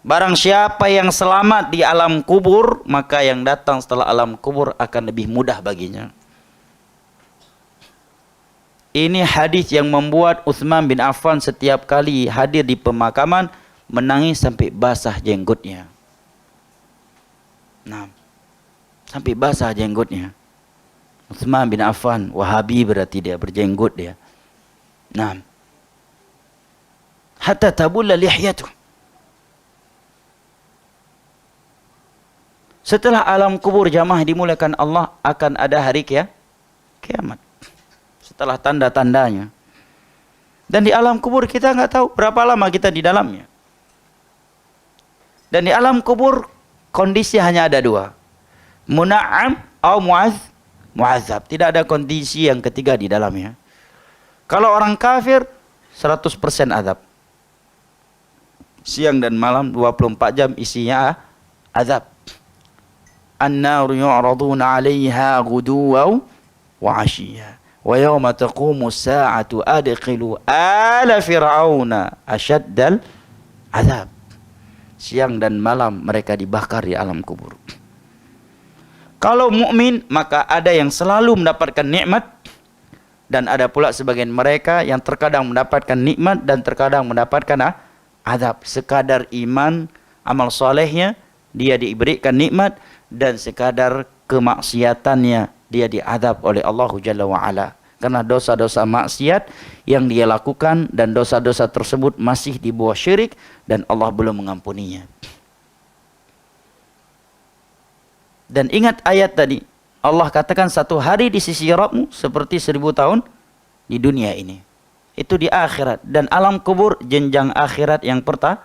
Barang siapa yang selamat di alam kubur, maka yang datang setelah alam kubur akan lebih mudah baginya. Ini hadis yang membuat Utsman bin Affan setiap kali hadir di pemakaman menangis sampai basah jenggotnya. Nah, sampai basah jenggotnya. Utsman bin Affan, Wahabi berarti dia, berjenggot dia. Nah, hatta tabulla lihyatuh. Setelah alam kubur jamaah dimulakan Allah, akan ada hari kiamat. Setelah tanda-tandanya. Dan di alam kubur kita nggak tahu berapa lama kita di dalamnya. Dan di alam kubur kondisi hanya ada 2. Muna'am atau mu'adzab. Tidak ada kondisi yang ketiga di dalamnya. Kalau orang kafir 100% azab. Siang dan malam 24 jam isinya azab. An-nar yu'raduna 'alaiha ghuduwan wa 'ashiyya. Wa yawma taqumu as-sa'atu adkhilu ala fir'auna asyaddal azab. Siang dan malam mereka dibakar di alam kubur. Kalau mukmin maka ada yang selalu mendapatkan nikmat dan ada pula sebagian mereka yang terkadang mendapatkan nikmat dan terkadang mendapatkan azab. Sekadar iman, amal solehnya dia diberikan nikmat dan sekadar kemaksiatannya dia diazab oleh Allah Jalla wa'ala. Karena dosa-dosa maksiat yang dia lakukan dan dosa-dosa tersebut masih di bawah syirik dan Allah belum mengampuninya. Dan ingat ayat tadi, Allah katakan satu hari di sisi Rabbmu seperti 1000 tahun di dunia ini. Itu di akhirat. Dan alam kubur jenjang akhirat yang pertama.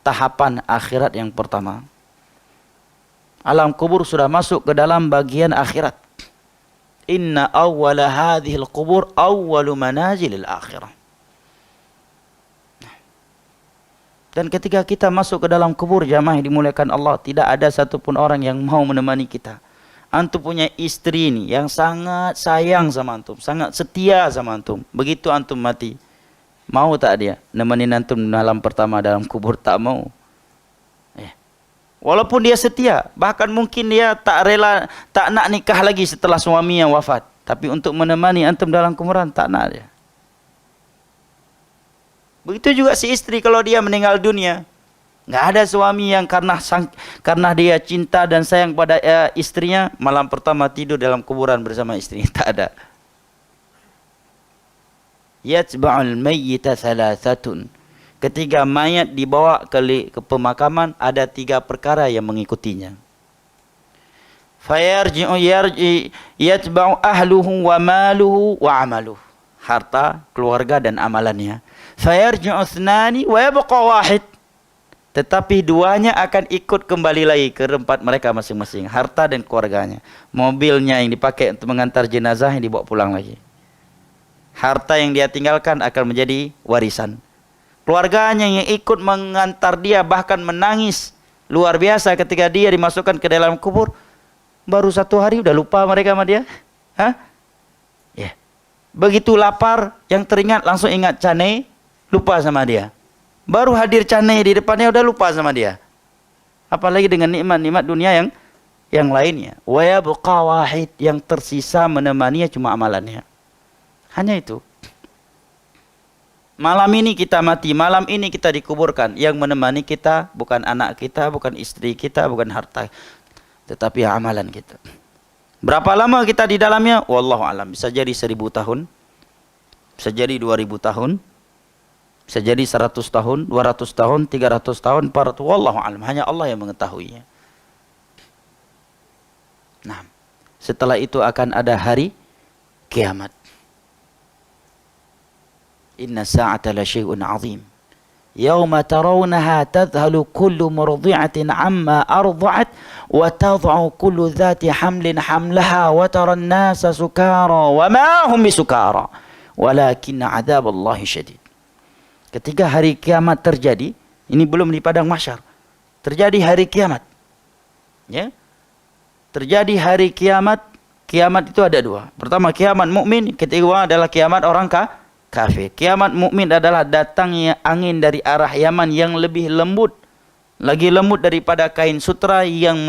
Tahapan akhirat yang pertama. Alam kubur sudah masuk ke dalam bagian akhirat. Inna awwala hadhil qubur awwalu manazilil akhirah. Dan ketika kita masuk ke dalam kubur jamaah yang dimuliakan Allah, tidak ada satupun orang yang mau menemani kita. Antum punya istri ini yang sangat sayang sama antum, sangat setia sama antum. Begitu antum mati, mau tak dia nemenin antum dalam pertama dalam kubur? Tak mau. Walaupun dia setia, bahkan mungkin dia tak rela, tak nak nikah lagi setelah suami yang wafat. Tapi untuk menemani antum dalam kuburan, tak nak dia. Begitu juga si istri kalau dia meninggal dunia. Nggak ada suami yang karena dia cinta dan sayang pada istrinya, malam pertama tidur dalam kuburan bersama istrinya. Tak ada. Yatba'ul mayyita thalathatun. Ketika mayat dibawa ke pemakaman, ada 3 perkara yang mengikutinya. Yatba'u ahluhu wa maluhu wa amaluhu. Harta, keluarga dan amalannya. Fayarji'u ithnani wa yabqa wahid. Tetapi duanya akan ikut kembali lagi ke tempat mereka masing-masing. Harta dan keluarganya. Mobilnya yang dipakai untuk mengantar jenazah yang dibawa pulang lagi. Harta yang dia tinggalkan akan menjadi warisan. Keluarganya yang ikut mengantar dia bahkan menangis luar biasa ketika dia dimasukkan ke dalam kubur. Baru 1 hari udah lupa mereka sama dia. Hah? Ya. Begitu lapar, yang teringat langsung ingat Cane, lupa sama dia. Baru hadir Cane di depannya udah lupa sama dia. Apalagi dengan nikmat-nikmat dunia yang lainnya. Wa yabqa wahid, yang tersisa menemaninya cuma amalannya. Hanya itu. Malam ini kita mati, malam ini kita dikuburkan. Yang menemani kita bukan anak kita, bukan istri kita, bukan harta, tetapi amalan kita. Berapa lama kita di dalamnya? Wallahu alam. Bisa jadi 1000 tahun, bisa jadi 2000 tahun, bisa jadi 100 tahun, 200 tahun, 300 tahun, 400. Wallahu alam. Hanya Allah yang mengetahuinya. Nah, setelah itu akan ada hari kiamat. Inna sa'ata la syai'un 'azim. Yauma tarawunaha tadhhalu kullu murdi'atin 'amma arda'at wa tad'u kullu dhati hamlin hamlaha wa taran nasa sukara wa ma hum bisukara walakinna 'adzaballahi syadid. Ketika hari kiamat terjadi, ini belum di padang mahsyar. Terjadi hari kiamat. Ya. Terjadi hari kiamat. Kiamat itu ada 2. Pertama kiamat mukmin, kedua adalah kiamat orang kafir. Kiamat mukmin adalah datangnya angin dari arah Yaman yang lebih lembut, lagi lembut daripada kain sutra yang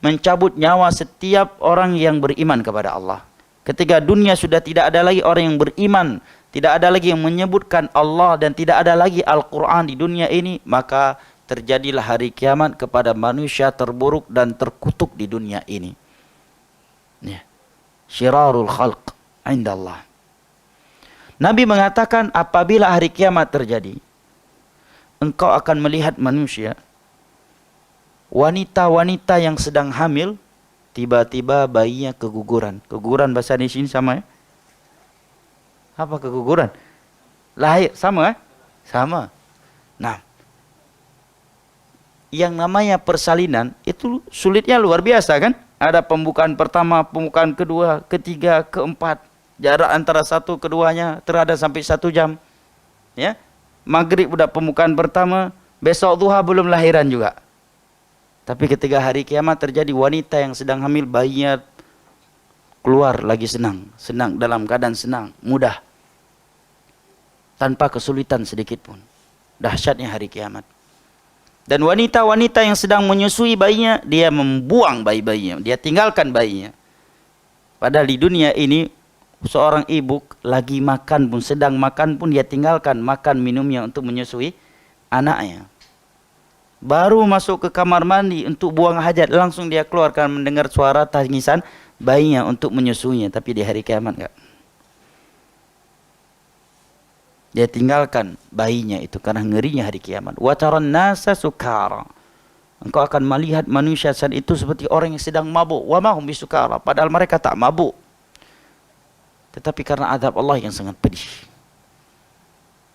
mencabut nyawa setiap orang yang beriman kepada Allah. Ketika dunia sudah tidak ada lagi orang yang beriman, tidak ada lagi yang menyebutkan Allah dan tidak ada lagi Al-Quran di dunia ini, maka terjadilah hari kiamat kepada manusia terburuk dan terkutuk di dunia ini. Ya. Syirarul khalq indallah. Nabi mengatakan apabila hari kiamat terjadi, engkau akan melihat manusia, wanita-wanita yang sedang hamil, tiba-tiba bayinya keguguran. Keguguran bahasa di sini sama ya? Apa keguguran? Lahir sama ya? Sama. Nah, yang namanya persalinan itu sulitnya luar biasa kan? Ada pembukaan pertama, pembukaan kedua, ketiga, keempat. Jarak antara satu keduanya terada sampai 1 jam. Ya. Maghrib udah pembukaan pertama, besok duha belum lahiran juga. Tapi ketika hari kiamat terjadi, wanita yang sedang hamil, bayinya keluar lagi senang dalam keadaan senang, mudah. Tanpa kesulitan sedikit pun. Dahsyatnya hari kiamat. Dan wanita-wanita yang sedang menyusui bayinya, dia membuang bayi-bayinya, dia tinggalkan bayinya. Padahal di dunia ini seorang ibu lagi makan pun, sedang makan pun dia tinggalkan makan minumnya untuk menyusui anaknya. Baru masuk ke kamar mandi untuk buang hajat, langsung dia keluarkan mendengar suara tangisan bayinya untuk menyusuinya. Tapi di hari kiamat enggak. Dia tinggalkan bayinya itu karena ngerinya hari kiamat. Wa taran nasa sukara. Engkau akan melihat manusia saat itu seperti orang yang sedang mabuk. Wa ma hum bisukara. Padahal mereka tak mabuk. Tetapi karena azab Allah yang sangat pedih.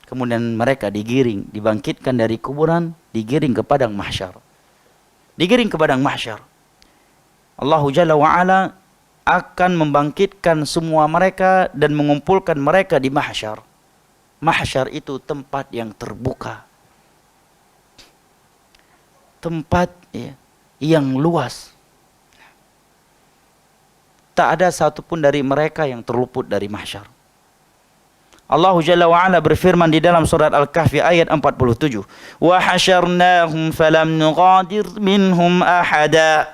Kemudian mereka digiring, dibangkitkan dari kuburan, digiring ke padang mahsyar. Digiring ke padang mahsyar. Allah Jalla wa'ala akan membangkitkan semua mereka dan mengumpulkan mereka di mahsyar. Mahsyar itu tempat yang terbuka. Tempat ya, yang luas. Tak ada satupun dari mereka yang terluput dari mahsyar. Allah Jalla wa'ala berfirman di dalam surat Al-Kahfi ayat 47. Wa hasyarnahum falam nughadir minhum ahada.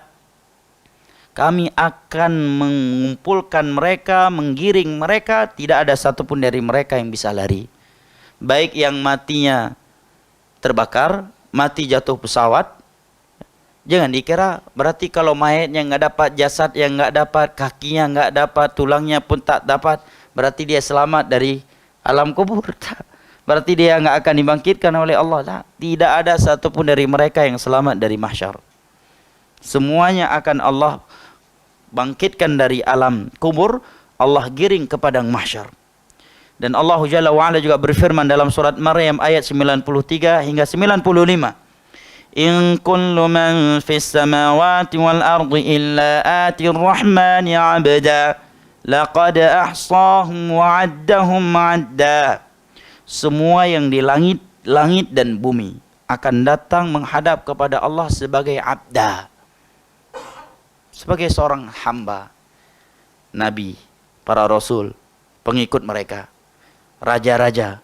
Kami akan mengumpulkan mereka, menggiring mereka, tidak ada satupun dari mereka yang bisa lari. Baik yang matinya terbakar, mati jatuh pesawat. Jangan dikira berarti kalau mayatnya nggak dapat, jasad yang nggak dapat, kakinya nggak dapat, tulangnya pun tak dapat, berarti dia selamat dari alam kubur. Berarti dia nggak akan dibangkitkan oleh Allah. Tidak ada satupun dari mereka yang selamat dari mahsyar. Semuanya akan Allah bangkitkan dari alam kubur, Allah giring ke padang mahsyar. Dan Allah Jalla wa'ala juga berfirman dalam surat Maryam ayat 93 hingga 95. In kullu man fis samawati wal ardi illa atir rahmani 'abda laqad ahsahum wa 'addahum 'adda. Semua yang di langit dan bumi akan datang menghadap kepada Allah sebagai abda, sebagai seorang hamba, nabi, para rasul, pengikut mereka, raja-raja,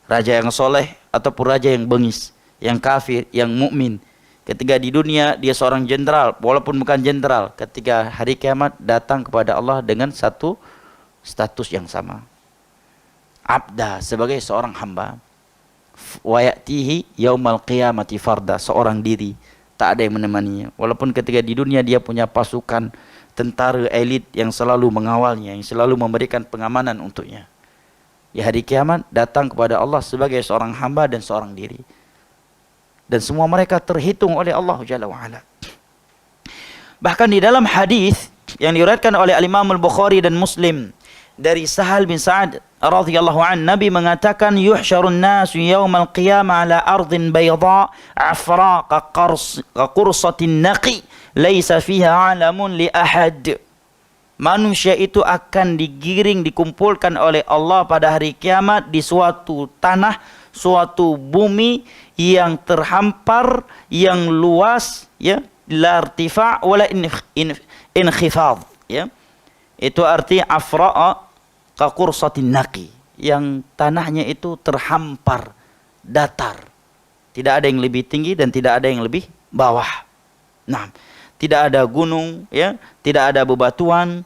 raja yang soleh ataupun raja yang bengis, yang kafir, yang mukmin. Ketika di dunia dia seorang jenderal, walaupun bukan jenderal, ketika hari kiamat datang kepada Allah dengan satu status yang sama. Abda, sebagai seorang hamba. Wa ya'tihi yaumal qiyamati farda, seorang diri, tak ada yang menemaninya. Walaupun ketika di dunia dia punya pasukan tentara elit yang selalu mengawalnya, yang selalu memberikan pengamanan untuknya. Di hari kiamat datang kepada Allah sebagai seorang hamba dan seorang diri. Dan semua mereka terhitung oleh Allah Jalla wa'ala. Bahkan di dalam hadis yang diriwayatkan oleh Al-Imam Al-Bukhari dan Muslim dari Sahal bin Sa'ad radhiyallahu an, Nabi mengatakan yuhsyarun nasu yaumal qiyamah ala ardin bayda afra ka qursatin naqi laisa fiha alamun li ahad. Manusia itu akan digiring, dikumpulkan oleh Allah pada hari kiamat di suatu tanah, suatu bumi yang terhampar, yang luas, ya, la irtifa' wala inkhifad, ya. Itu arti afra'a ka qursatin naqi, yang tanahnya itu terhampar, datar. Tidak ada yang lebih tinggi dan tidak ada yang lebih bawah. Nah, tidak ada gunung, ya, tidak ada bebatuan,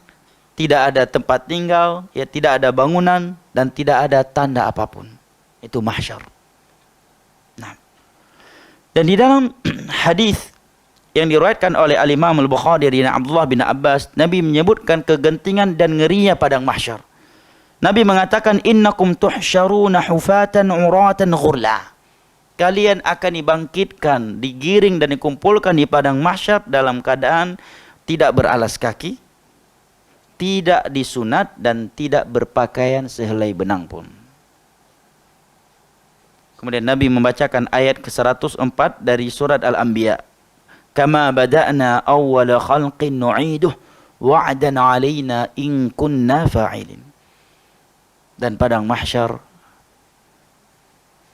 tidak ada tempat tinggal, ya, tidak ada bangunan dan tidak ada tanda apapun. Itu mahsyar. Nah, dan di dalam hadis yang diriwayatkan oleh Al-Imam Al-Bukhari dari Abdullah bin Abbas, Nabi menyebutkan kegentingan dan ngerinya padang mahsyar. Nabi mengatakan, innakum tuhsyaruna hufatan uratan ghurla. Kalian akan dibangkitkan, digiring dan dikumpulkan di padang mahsyar dalam keadaan tidak beralas kaki, tidak disunat dan tidak berpakaian sehelai benang pun. Kemudian Nabi membacakan ayat ke-104 dari surat Al-Anbiya. Kama bada'na awwala khalqin nu'iduh wa'dan 'alaina in kunna fa'ilin. Dan padang mahsyar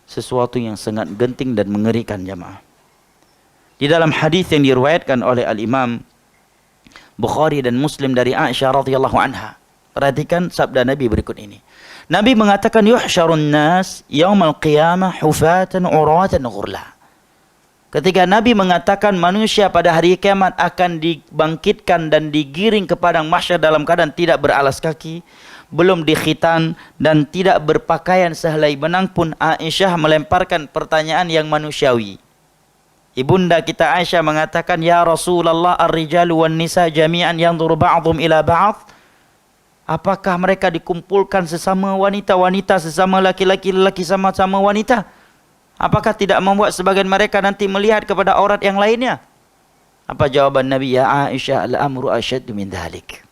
sesuatu yang sangat genting dan mengerikan, jamaah. Di dalam hadis yang diriwayatkan oleh Al-Imam Bukhari dan Muslim dari Aisyah radhiyallahu anha, perhatikan sabda Nabi berikut ini. Nabi mengatakan yuhsyarun nas yaumal qiyamah hufatan uratan ghurla. Ketika Nabi mengatakan manusia pada hari kiamat akan dibangkitkan dan digiring ke padang mahsyar dalam keadaan tidak beralas kaki, belum dikhitan dan tidak berpakaian sehelai benang pun, Aisyah melemparkan pertanyaan yang manusiawi. Ibunda kita Aisyah mengatakan, ya Rasulullah, ar-rijalu wan nisa jami'an yanzuru ba'dhum ila ba'd. Apakah mereka dikumpulkan sesama wanita-wanita, sesama laki-laki, lelaki sama-sama wanita? Apakah tidak membuat sebagian mereka nanti melihat kepada aurat yang lainnya? Apa jawaban Nabi? Ya Aisyah, al-amru asyaddu min dhalik.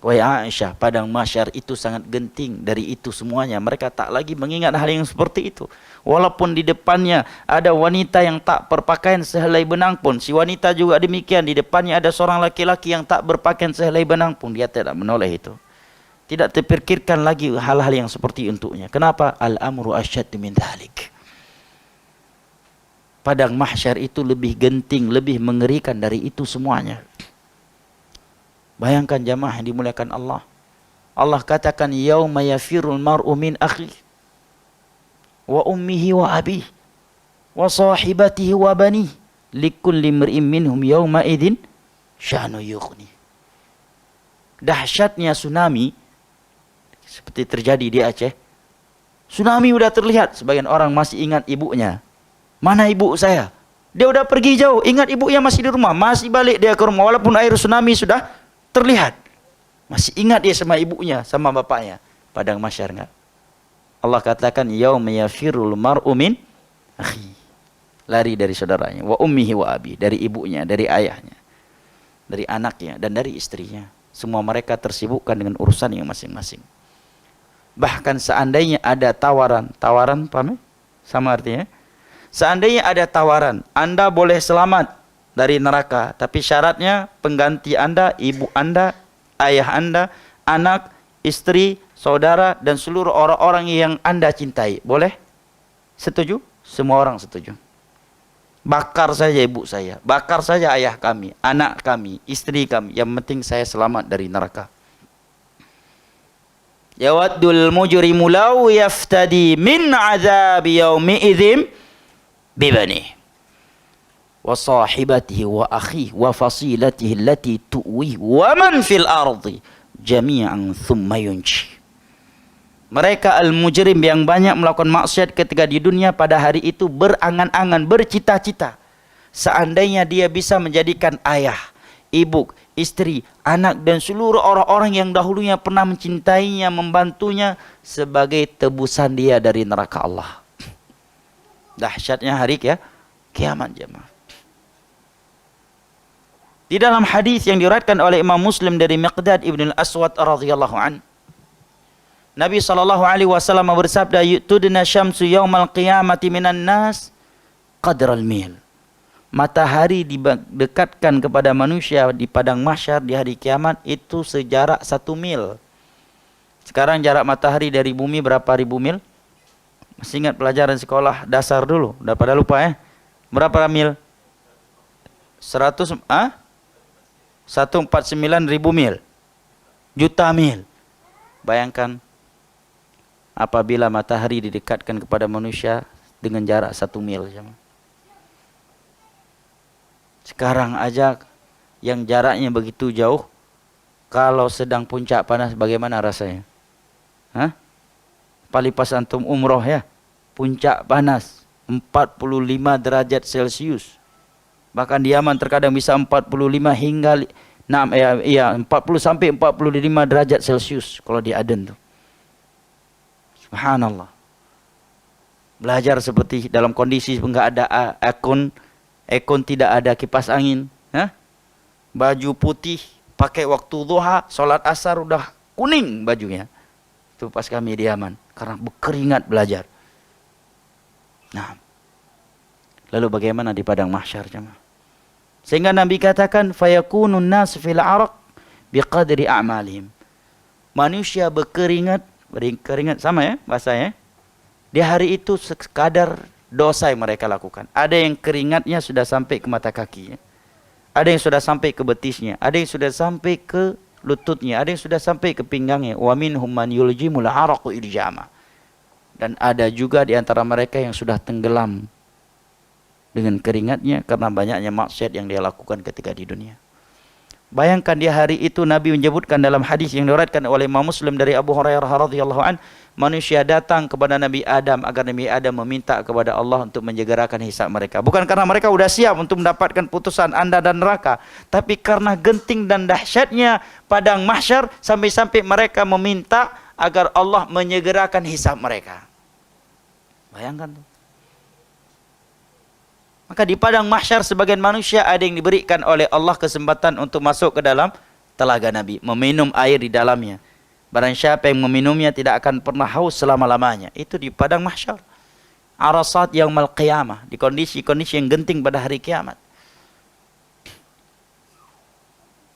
Wahai Aisyah, padang mahsyar itu sangat genting dari itu semuanya. Mereka tak lagi mengingat hal yang seperti itu. Walaupun di depannya ada wanita yang tak berpakaian sehelai benang pun, si wanita juga demikian. Di depannya ada seorang laki-laki yang tak berpakaian sehelai benang pun, dia tidak menoleh itu. Tidak terpikirkan lagi hal-hal yang seperti untuknya. Kenapa? Al-amru asyaddu min dhalik. Padang mahsyar itu lebih genting, lebih mengerikan dari itu semuanya. Bayangkan jamaah yang dimuliakan Allah. Allah katakan, yauma yafirul mar'u min akhi wa ummihi wa abih wa sahibatihi wa bani likulli imri'in minhum yauma idzin sya'nu yughni. Dahsyatnya tsunami seperti terjadi di Aceh. Tsunami udah terlihat, sebagian orang masih ingat ibunya. Mana ibu saya? Dia udah pergi jauh, ingat ibunya masih di rumah, masih balik dia ke rumah walaupun air tsunami sudah terlihat. Masih ingat dia sama ibunya, sama bapaknya. Padang mahsyar enggak? Allah katakan, yauma yafirul mar'u min akhi. Lari dari saudaranya, wa ummihi wa abi, dari ibunya, dari ayahnya, dari anaknya dan dari istrinya. Semua mereka tersibukkan dengan urusan yang masing-masing. Bahkan seandainya ada tawaran, paham? Sama artinya. Seandainya ada tawaran, Anda boleh selamat dari neraka, tapi syaratnya pengganti Anda, ibu Anda, ayah Anda, anak, istri, saudara, dan seluruh orang-orang yang Anda cintai. Boleh? Setuju? Semua orang setuju. Bakar saja ibu saya, bakar saja ayah kami, anak kami, istri kami. Yang penting saya selamat dari neraka. Yawaddul mujrimu law yaftadi min azabi yaumi idzim bibani wa sahibatihi wa akhihi wa fasilatihi allati tu'wi wa man fil ardi jami'an thumma yunji. Mereka al-mujrim yang banyak melakukan maksiat ketika di dunia pada hari itu berangan-angan, bercita-cita seandainya dia bisa menjadikan ayah, ibu, istri, anak dan seluruh orang-orang yang dahulunya pernah mencintainya, membantunya sebagai tebusan dia dari neraka Allah. Dahsyatnya hari kiamat jemaah. Di dalam hadis yang diriwayatkan oleh Imam Muslim dari Miqdad ibn al-Aswad radhiyallahu an, Nabi SAW bersabda, "Yutudna syamsu yaumal qiyamati minan nas qadral mil." Matahari didekatkan kepada manusia di padang mahsyar di hari kiamat itu sejarak 1 mil. Sekarang jarak matahari dari bumi berapa ribu mil? Masih ingat pelajaran sekolah dasar dulu? Udah pada lupa ya? Berapa mil? 149.000 mil. Juta mil. Bayangkan apabila matahari didekatkan kepada manusia dengan jarak 1 mil. Sekarang aja yang jaraknya begitu jauh, kalau sedang puncak panas bagaimana rasanya? Paling pas antum umroh ya, puncak panas 45 derajat Celcius. Bahkan di Yaman terkadang bisa 45 hingga 40 sampai 45 derajat Celcius kalau di Aden tuh. Subhanallah. Belajar seperti dalam kondisi enggak ada aircon, tidak ada kipas angin, baju putih, pakai waktu duha, sholat asar udah kuning bajunya. Itu pas kami di Yaman karena berkeringat belajar. Nah, lalu bagaimana di padang mahsyar jemaah? Sehingga Nabi katakan fayakunun nas fil araq biqadri a'malihim. Manusia berkeringat sama ya bahasanya. Di hari itu sekadar dosa yang mereka lakukan. Ada yang keringatnya sudah sampai ke mata kakinya. Ada yang sudah sampai ke betisnya, ada yang sudah sampai ke lututnya, ada yang sudah sampai ke pinggangnya. Wa minhum man yuljimul araqu iljama. Dan ada juga di antara mereka yang sudah tenggelam dengan keringatnya karena banyaknya maksiat yang dia lakukan ketika di dunia. Bayangkan di hari itu Nabi menyebutkan dalam hadis yang diriwayatkan oleh Imam Muslim dari Abu Hurairah radhiyallahu an, manusia datang kepada Nabi Adam agar Nabi Adam meminta kepada Allah untuk menyegerakan hisab mereka. Bukan karena mereka sudah siap untuk mendapatkan putusan anda dan neraka, tapi karena genting dan dahsyatnya padang mahsyar sampai-sampai mereka meminta agar Allah menyegerakan hisab mereka. Bayangkan tuh. Maka di padang mahsyar sebagian manusia ada yang diberikan oleh Allah kesempatan untuk masuk ke dalam telaga Nabi, meminum air di dalamnya. Barang siapa yang meminumnya tidak akan pernah haus selama-lamanya. Itu di padang mahsyar. Arasat yaumul qiyamah, di kondisi-kondisi yang genting pada hari kiamat.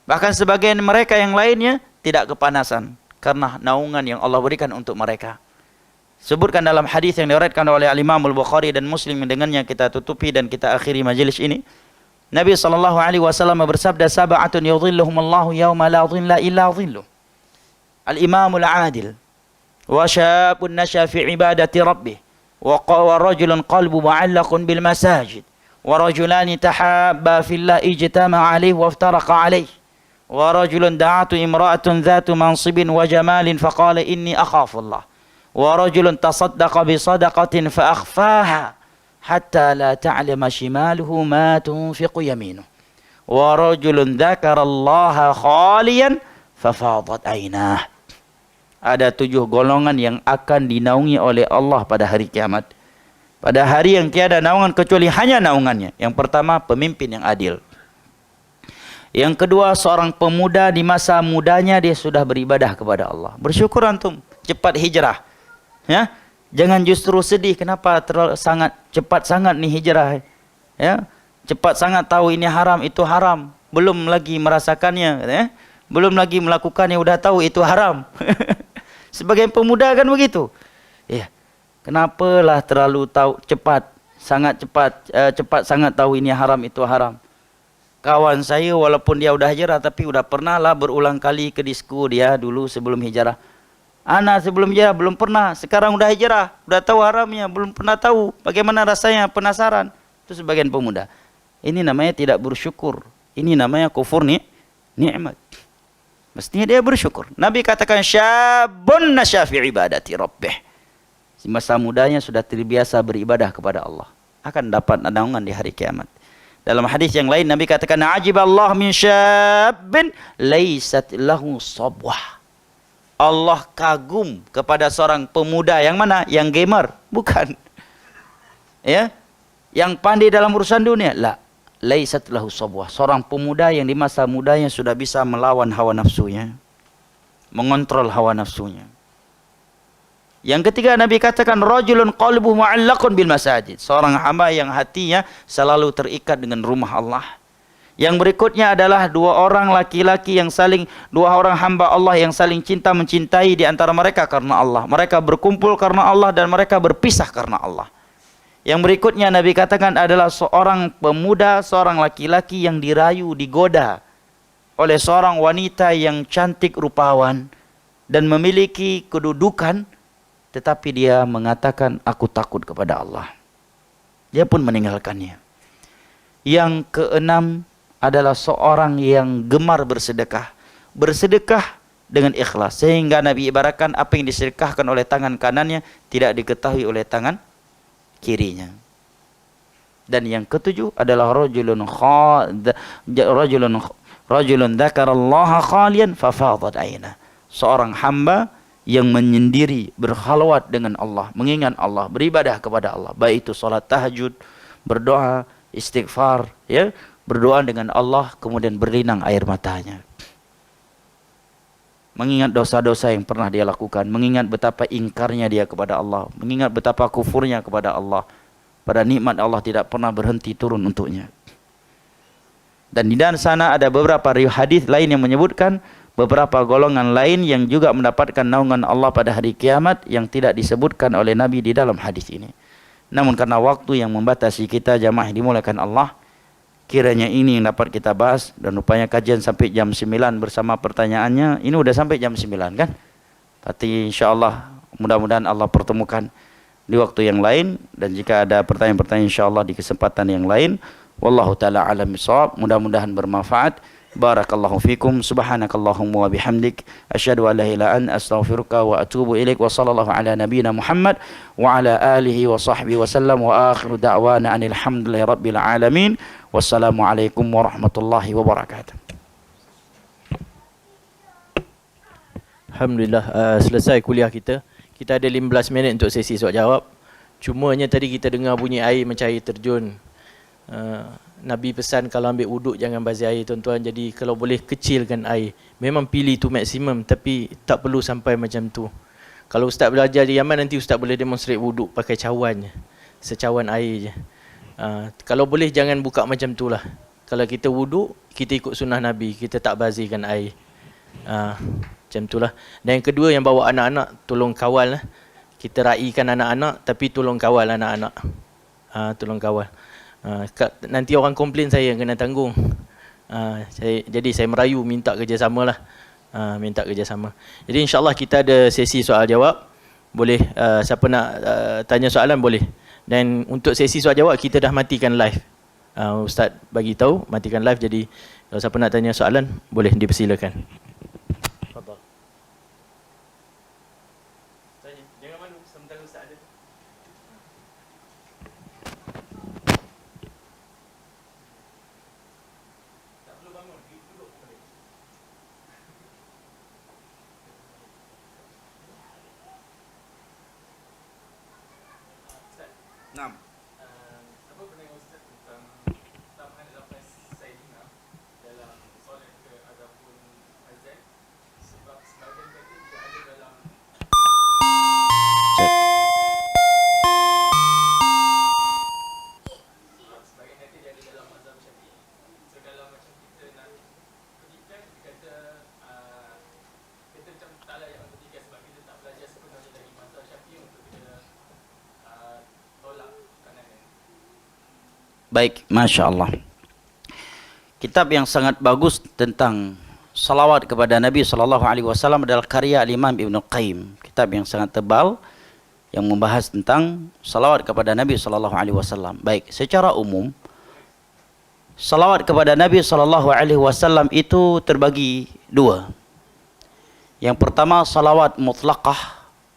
Bahkan sebagian mereka yang lainnya tidak kepanasan karena naungan yang Allah berikan untuk mereka. Sebutkan dalam hadis yang diriwayatkan oleh Imam Al-Bukhari dan Muslim, yang dengannya kita tutupi dan kita akhiri majelis ini. Nabi SAW bersabda, "Sab'atun yudhilluhumullahu yawma la dhilla illa dhilluh. Al-imamul adil, wa syabun nasya fi ibadati rabbih, wa rajulun qalbu mu'allaqun bil masajid, wa rajulani tahabba fillah ijtama'a alayhi wa iftaraqa alayhi, wa rajulun da'atu imra'atun dhatu mansibin wa jamalin faqala inni akhafu Allah. ورجل تصدق بصدقة فأخفاها حتى لا تعلم شماله ما تنفق يمينه ورجل ذكر الله خاليا ففاضت عيناه." Ada 7 golongan yang akan dinaungi oleh Allah pada hari kiamat. Pada hari yang tiada naungan kecuali hanya naungannya. Yang pertama, pemimpin yang adil. Yang kedua, seorang pemuda di masa mudanya dia sudah beribadah kepada Allah. Bersyukur antum. cepat hijrah. Ya, jangan justru sedih kenapa terlalu sangat cepat sangat nih hijrah. Ya, cepat sangat tahu ini haram, itu haram, belum lagi merasakannya, ya. Belum lagi melakukannya udah tahu itu haram. Sebagai pemuda kan begitu. Ya. Kenapalah terlalu tahu cepat, cepat sangat tahu ini haram, itu haram. Kawan saya walaupun dia udah hijrah tapi udah pernah lah berulang kali ke disko dia dulu sebelum hijrah. Ana sebelum hijrah belum pernah, sekarang udah hijrah, udah tahu haramnya, belum pernah tahu bagaimana rasanya, penasaran. Itu sebagian pemuda. Ini namanya tidak bersyukur. Ini namanya kufur nih, nikmat. Mestinya dia bersyukur. Nabi katakan syabun nasya fi ibadati rabbih. Si masa mudanya sudah terbiasa beribadah kepada Allah, akan dapat naungan di hari kiamat. Dalam hadis yang lain Nabi katakan ajiballahu min syabin laisat lahu sabwah. Allah kagum kepada seorang pemuda yang mana? Yang gamer? Bukan. Ya. Yang pandai dalam urusan dunia? La. Laisat lahu sabwah. Seorang pemuda yang di masa mudanya sudah bisa melawan hawa nafsunya, mengontrol hawa nafsunya. Yang ketiga Nabi katakan rajulun qalbuhu mu'allaqun bil masajid. Seorang hamba yang hatinya selalu terikat dengan rumah Allah. Yang berikutnya adalah dua orang hamba Allah yang saling cinta mencintai di antara mereka karena Allah. Mereka berkumpul karena Allah dan mereka berpisah karena Allah. Yang berikutnya Nabi katakan adalah seorang pemuda, seorang laki-laki yang dirayu, digoda oleh seorang wanita yang cantik rupawan dan memiliki kedudukan, tetapi dia mengatakan aku takut kepada Allah. Dia pun meninggalkannya. Yang keenam adalah seorang yang gemar bersedekah. Bersedekah dengan ikhlas. Sehingga Nabi ibaratkan apa yang disedekahkan oleh tangan kanannya tidak diketahui oleh tangan kirinya. Dan yang ketujuh adalah rajulun dzakarallaha khalian fafadat aina. Seorang hamba yang menyendiri, berkhalwat dengan Allah, mengingat Allah, beribadah kepada Allah, baik itu salat tahajud, berdoa, istighfar, ya, berdoa dengan Allah, kemudian berlinang air matanya. Mengingat dosa-dosa yang pernah dia lakukan, mengingat betapa ingkarnya dia kepada Allah, mengingat betapa kufurnya kepada Allah, pada nikmat Allah tidak pernah berhenti turun untuknya. Dan di dalam sana ada beberapa hadis lain yang menyebutkan beberapa golongan lain yang juga mendapatkan naungan Allah pada hari kiamat yang tidak disebutkan oleh Nabi di dalam hadis ini. Namun karena waktu yang membatasi kita jamaah dimulakan Allah, kiranya ini yang dapat kita bahas, dan rupanya kajian sampai jam 9 bersama pertanyaannya. Ini udah sampai jam 9 kan? Tapi insyaAllah mudah-mudahan Allah pertemukan di waktu yang lain, dan jika ada pertanyaan-pertanyaan insyaAllah di kesempatan yang lain. Wallahu ta'ala alam bisawab. Mudah-mudahan bermanfaat. Barakallahu fikum. Subhanakallahumma wa bihamdik. Asyhadu an la ilaha illa anta astaghfiruka wa atubu ilaik. Wa sallallahu ala nabiyyina Muhammad wa ala alihi wa sahbihi wa sallam. Wa akhiru da'wana anil hamdulillahi rabbil alamin. Wassalamualaikum warahmatullahi wabarakatuh. Alhamdulillah, selesai kuliah kita. Kita ada 15 minit untuk sesi soal jawab. Cumanya tadi kita dengar bunyi air macam air terjun. Nabi pesan kalau ambil wuduk jangan bazir air, tuan-tuan. Jadi kalau boleh kecilkan air. Memang pilih tu maksimum, tapi tak perlu sampai macam tu. Kalau ustaz belajar di Yaman, nanti ustaz boleh demonstrate wuduk pakai cawan je, secawan air je. Kalau boleh jangan buka macam tu lah. Kalau kita wuduk, kita ikut sunnah Nabi, kita tak bazirkan air. Macam tu lah. Dan yang kedua, yang bawa anak-anak, tolong kawal lah. Kita raikan anak-anak, tapi tolong kawal anak-anak. Tolong kawal. Nanti orang komplain saya yang kena tanggung. Jadi saya merayu minta kerjasama lah. Minta kerjasama. Jadi insyaAllah kita ada sesi soal jawab. Boleh, siapa nak tanya soalan boleh. Dan untuk sesi soal jawab kita dah matikan live. Ustaz bagi tahu matikan live, jadi kalau siapa nak tanya soalan boleh dipersilakan. Fadhal. Tanya, jangan malu sementara ustaz ada. Tak perlu bangun, duduk boleh. Ustaz. Naam. Apa pandangan Ustaz tentang tambahan lafaz Sayyidina dalam solat ke ataupun azan? Sebab sebahagian kata dia ada dalam Baik, Masya Allah. Kitab yang sangat bagus tentang salawat kepada Nabi SAW adalah karya Imam Ibn Qayyim. Kitab yang sangat tebal yang membahas tentang salawat kepada Nabi SAW. Baik, secara umum salawat kepada Nabi SAW itu terbagi dua. Yang pertama salawat mutlaqah,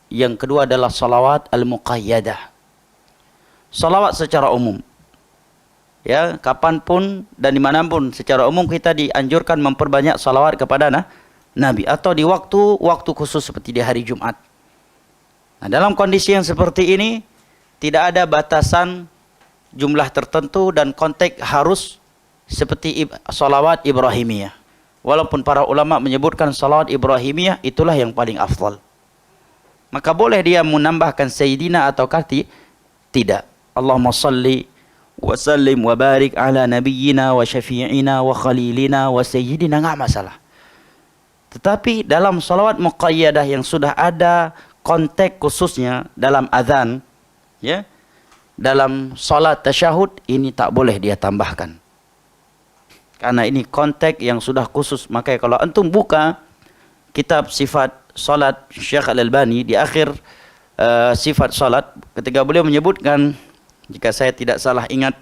yang kedua adalah salawat al-muqayyadah. Salawat secara umum, ya, kapanpun dan dimanapun secara umum kita dianjurkan memperbanyak salawat kepada Nabi, atau di waktu khusus seperti di hari Jumat. Nah, dalam kondisi yang seperti ini tidak ada batasan jumlah tertentu dan konteks harus seperti salawat Ibrahimiyah. Walaupun para ulama menyebutkan salawat Ibrahimiyah itulah yang paling afdal, maka boleh dia menambahkan Sayyidina atau tidak. Allahumma salli wa sallim wa barik ala nabiyyina wa syafi'ina wa khalilina wa sayyidina, enggak masalah. Tetapi dalam salawat muqayyadah yang sudah ada konteks khususnya dalam azan, ya, dalam salat tasyahud, ini tak boleh dia tambahkan. Karena ini konteks yang sudah khusus. Makanya kalau antum buka kitab sifat salat Syekh Al-Albani, di akhir sifat salat, ketika beliau menyebutkan, jika saya tidak salah ingat,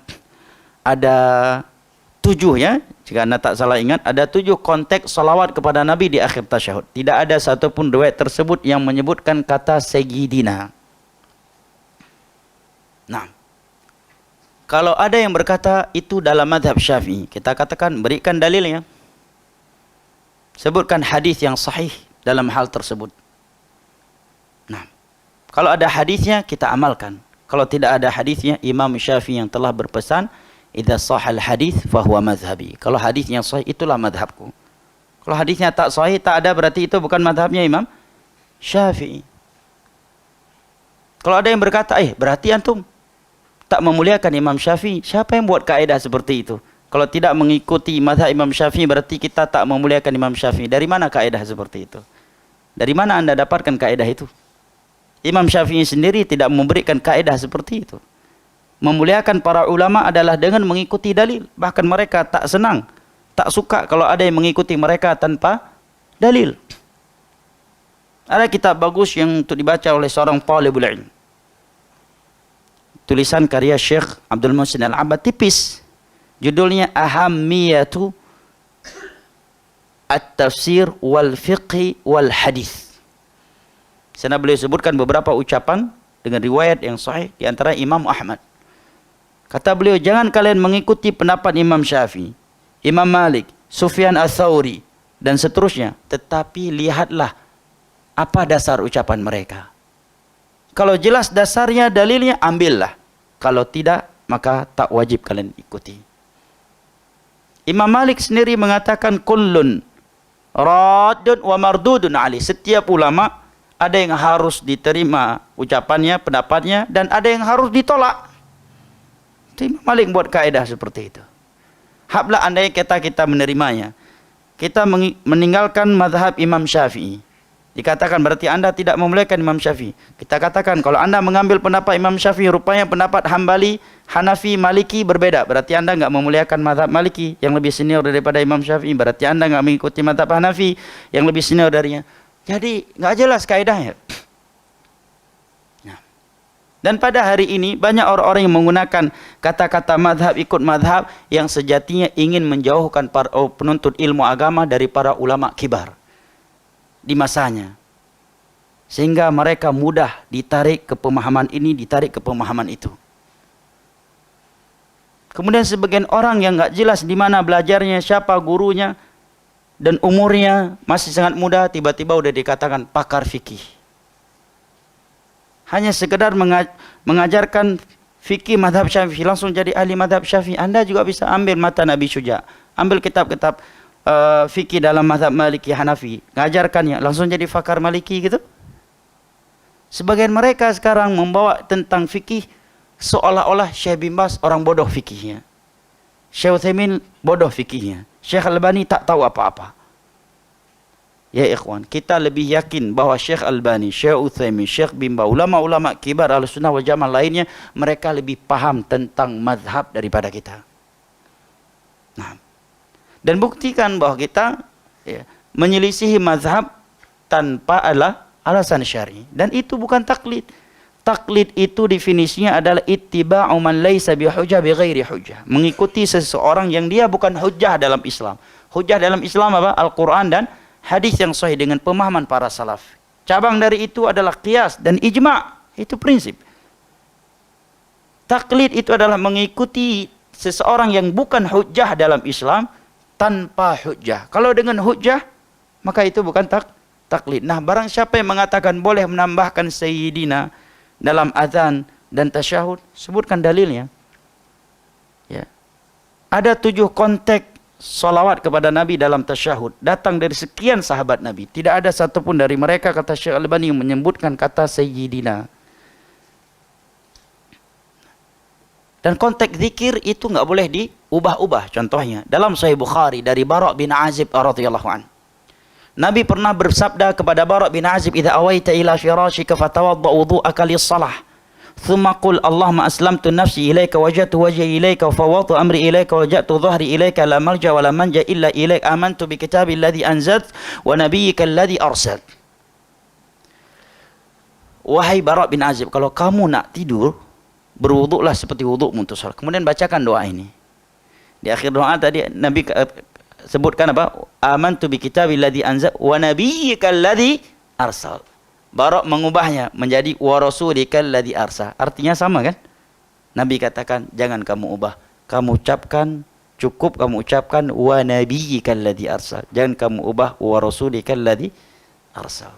ada 7, ya, jika anda tak salah ingat, ada 7 konteks salawat kepada Nabi di akhir tasyahud. Tidak ada satupun riwayat tersebut yang menyebutkan kata Sayyidina. Nah, kalau ada yang berkata itu dalam mazhab Syafi'i, kita katakan berikan dalilnya. Sebutkan hadis yang sahih dalam hal tersebut. Nah, kalau ada hadisnya kita amalkan. Kalau tidak ada hadisnya, Imam Syafi'i yang telah berpesan, idza sahal hadis fahuwa mazhabi. Kalau hadisnya sahih, itulah mazhabku. Kalau hadisnya tak sahih, tak ada, berarti itu bukan mazhabnya Imam Syafi'i. Kalau ada yang berkata, berarti antum tak memuliakan Imam Syafi'i. Siapa yang buat kaedah seperti itu? Kalau tidak mengikuti mazhab Imam Syafi'i, berarti kita tak memuliakan Imam Syafi'i. Dari mana kaedah seperti itu? Dari mana anda dapatkan kaedah itu? Imam Syafi'i sendiri tidak memberikan kaedah seperti itu. Memuliakan para ulama adalah dengan mengikuti dalil. Bahkan mereka tak senang, tak suka kalau ada yang mengikuti mereka tanpa dalil. Ada kitab bagus yang untuk dibaca oleh seorang talibul ilm. Tulisan karya Syekh Abdul Muhsin Al-Abbad, tipis. Judulnya Ahammiyatu At-Tafsir wal Fiqh wal Hadis. Sana beliau sebutkan beberapa ucapan dengan riwayat yang sahih, di antara Imam Ahmad. Kata beliau, jangan kalian mengikuti pendapat Imam Syafi'i, Imam Malik, Sufyan Ats-Tsauri dan seterusnya, tetapi lihatlah apa dasar ucapan mereka. Kalau jelas dasarnya, dalilnya, ambillah. Kalau tidak, maka tak wajib kalian ikuti. Imam Malik sendiri mengatakan, kullun raddun wa mardudun ali. Setiap ulama ada yang harus diterima ucapannya, pendapatnya, dan ada yang harus ditolak. Imam Malik buat kaedah seperti itu. Habla andai kita menerimanya, kita meninggalkan mazhab Imam Syafi'i, dikatakan berarti anda tidak memuliakan Imam Syafi'i. Kita katakan kalau anda mengambil pendapat Imam Syafi'i, rupanya pendapat Hambali, Hanafi, Maliki berbeda, berarti anda enggak memuliakan mazhab Maliki yang lebih senior daripada Imam Syafi'i. Berarti anda enggak mengikuti mazhab Hanafi yang lebih senior darinya. Jadi enggak jelas kaedahnya. Nah, dan pada hari ini banyak orang-orang yang menggunakan kata-kata mazhab ikut mazhab yang sejatinya ingin menjauhkan para penuntut ilmu agama dari para ulama kibar di masanya, sehingga mereka mudah ditarik ke pemahaman ini, ditarik ke pemahaman itu. Kemudian sebagian orang yang enggak jelas di mana belajarnya, siapa gurunya, dan umurnya masih sangat muda, tiba-tiba udah dikatakan pakar fikih. Hanya sekedar mengajarkan fikih mazhab Syafi'i, langsung jadi ahli mazhab Syafi'i. Anda juga bisa ambil mata Nabi Syuja, ambil kitab-kitab fikih dalam mazhab Maliki, Hanafi, ngajarkannya, langsung jadi pakar Maliki gitu. Sebagian mereka sekarang membawa tentang fikih seolah-olah Syekh bin Baz orang bodoh fikihnya, Syekh Utsaimin bodoh fikihnya, Syekh Al-Albani tak tahu apa-apa. Ya ikhwan, kita lebih yakin bahawa Syekh Albani, Syekh Utsaimin, Syekh bin Baz, ulama-ulama kibar Ahlussunnah wal Jamaah lainnya, mereka lebih paham tentang mazhab daripada kita. Nah, dan buktikan bahawa kita menyelisihi mazhab tanpa alasan syar'i, dan itu bukan taklid. Taklid itu definisinya adalah ittiba'u man laisa bihujjah bighairi hujjah, mengikuti seseorang yang dia bukan hujjah dalam Islam. Hujjah dalam Islam apa? Al-Quran dan hadis yang sahih dengan pemahaman para salaf. Cabang dari itu adalah qiyas dan ijma'. Itu prinsip. Taklid itu adalah mengikuti seseorang yang bukan hujjah dalam Islam tanpa hujjah. Kalau dengan hujjah, maka itu bukan taklid. Nah, barang siapa yang mengatakan boleh menambahkan sayyidina dalam azan dan tasyahud, sebutkan dalilnya. Ya. Ada 7 konteks salawat kepada Nabi dalam tasyahud, datang dari sekian sahabat Nabi. Tidak ada satupun dari mereka, kata Syekh Albani, yang menyebutkan kata sayyidina. Dan konteks zikir itu enggak boleh diubah-ubah. Contohnya dalam Sahih Bukhari dari Bara' bin Azib radhiyallahu an. Nabi pernah bersabda kepada Bara' bin Azib, "Idza awaita ila firashika fatawadda wudu'aka lis-shalah. Thumma qul Allahumma aslamtu nafsi ilaika wajjahtu wajhi ilaika wa fawwadtu amri ilaika wajjahtu dhahri ilaika la malja wa la manja illa ilaik amantu bi kitabil ladzi anzalt wa nabiyyika alladzi arsalt." Wahai Bara' bin Azib, kalau kamu nak tidur, berwuduklah seperti wudukmu untuk salat. Kemudian bacakan doa ini. Di akhir doa tadi Nabi sebutkan apa? Amantu bi kitabil ladzi anzalt wa nabiyyika alladzi arsalt. Bara' mengubahnya menjadi wa rasulikal ladzi arsa. Artinya sama kan? Nabi katakan jangan kamu ubah. Kamu ucapkan, cukup kamu ucapkan wa nabiyyikal ladzi arsa. Jangan kamu ubah wa rasulikal ladzi arsa.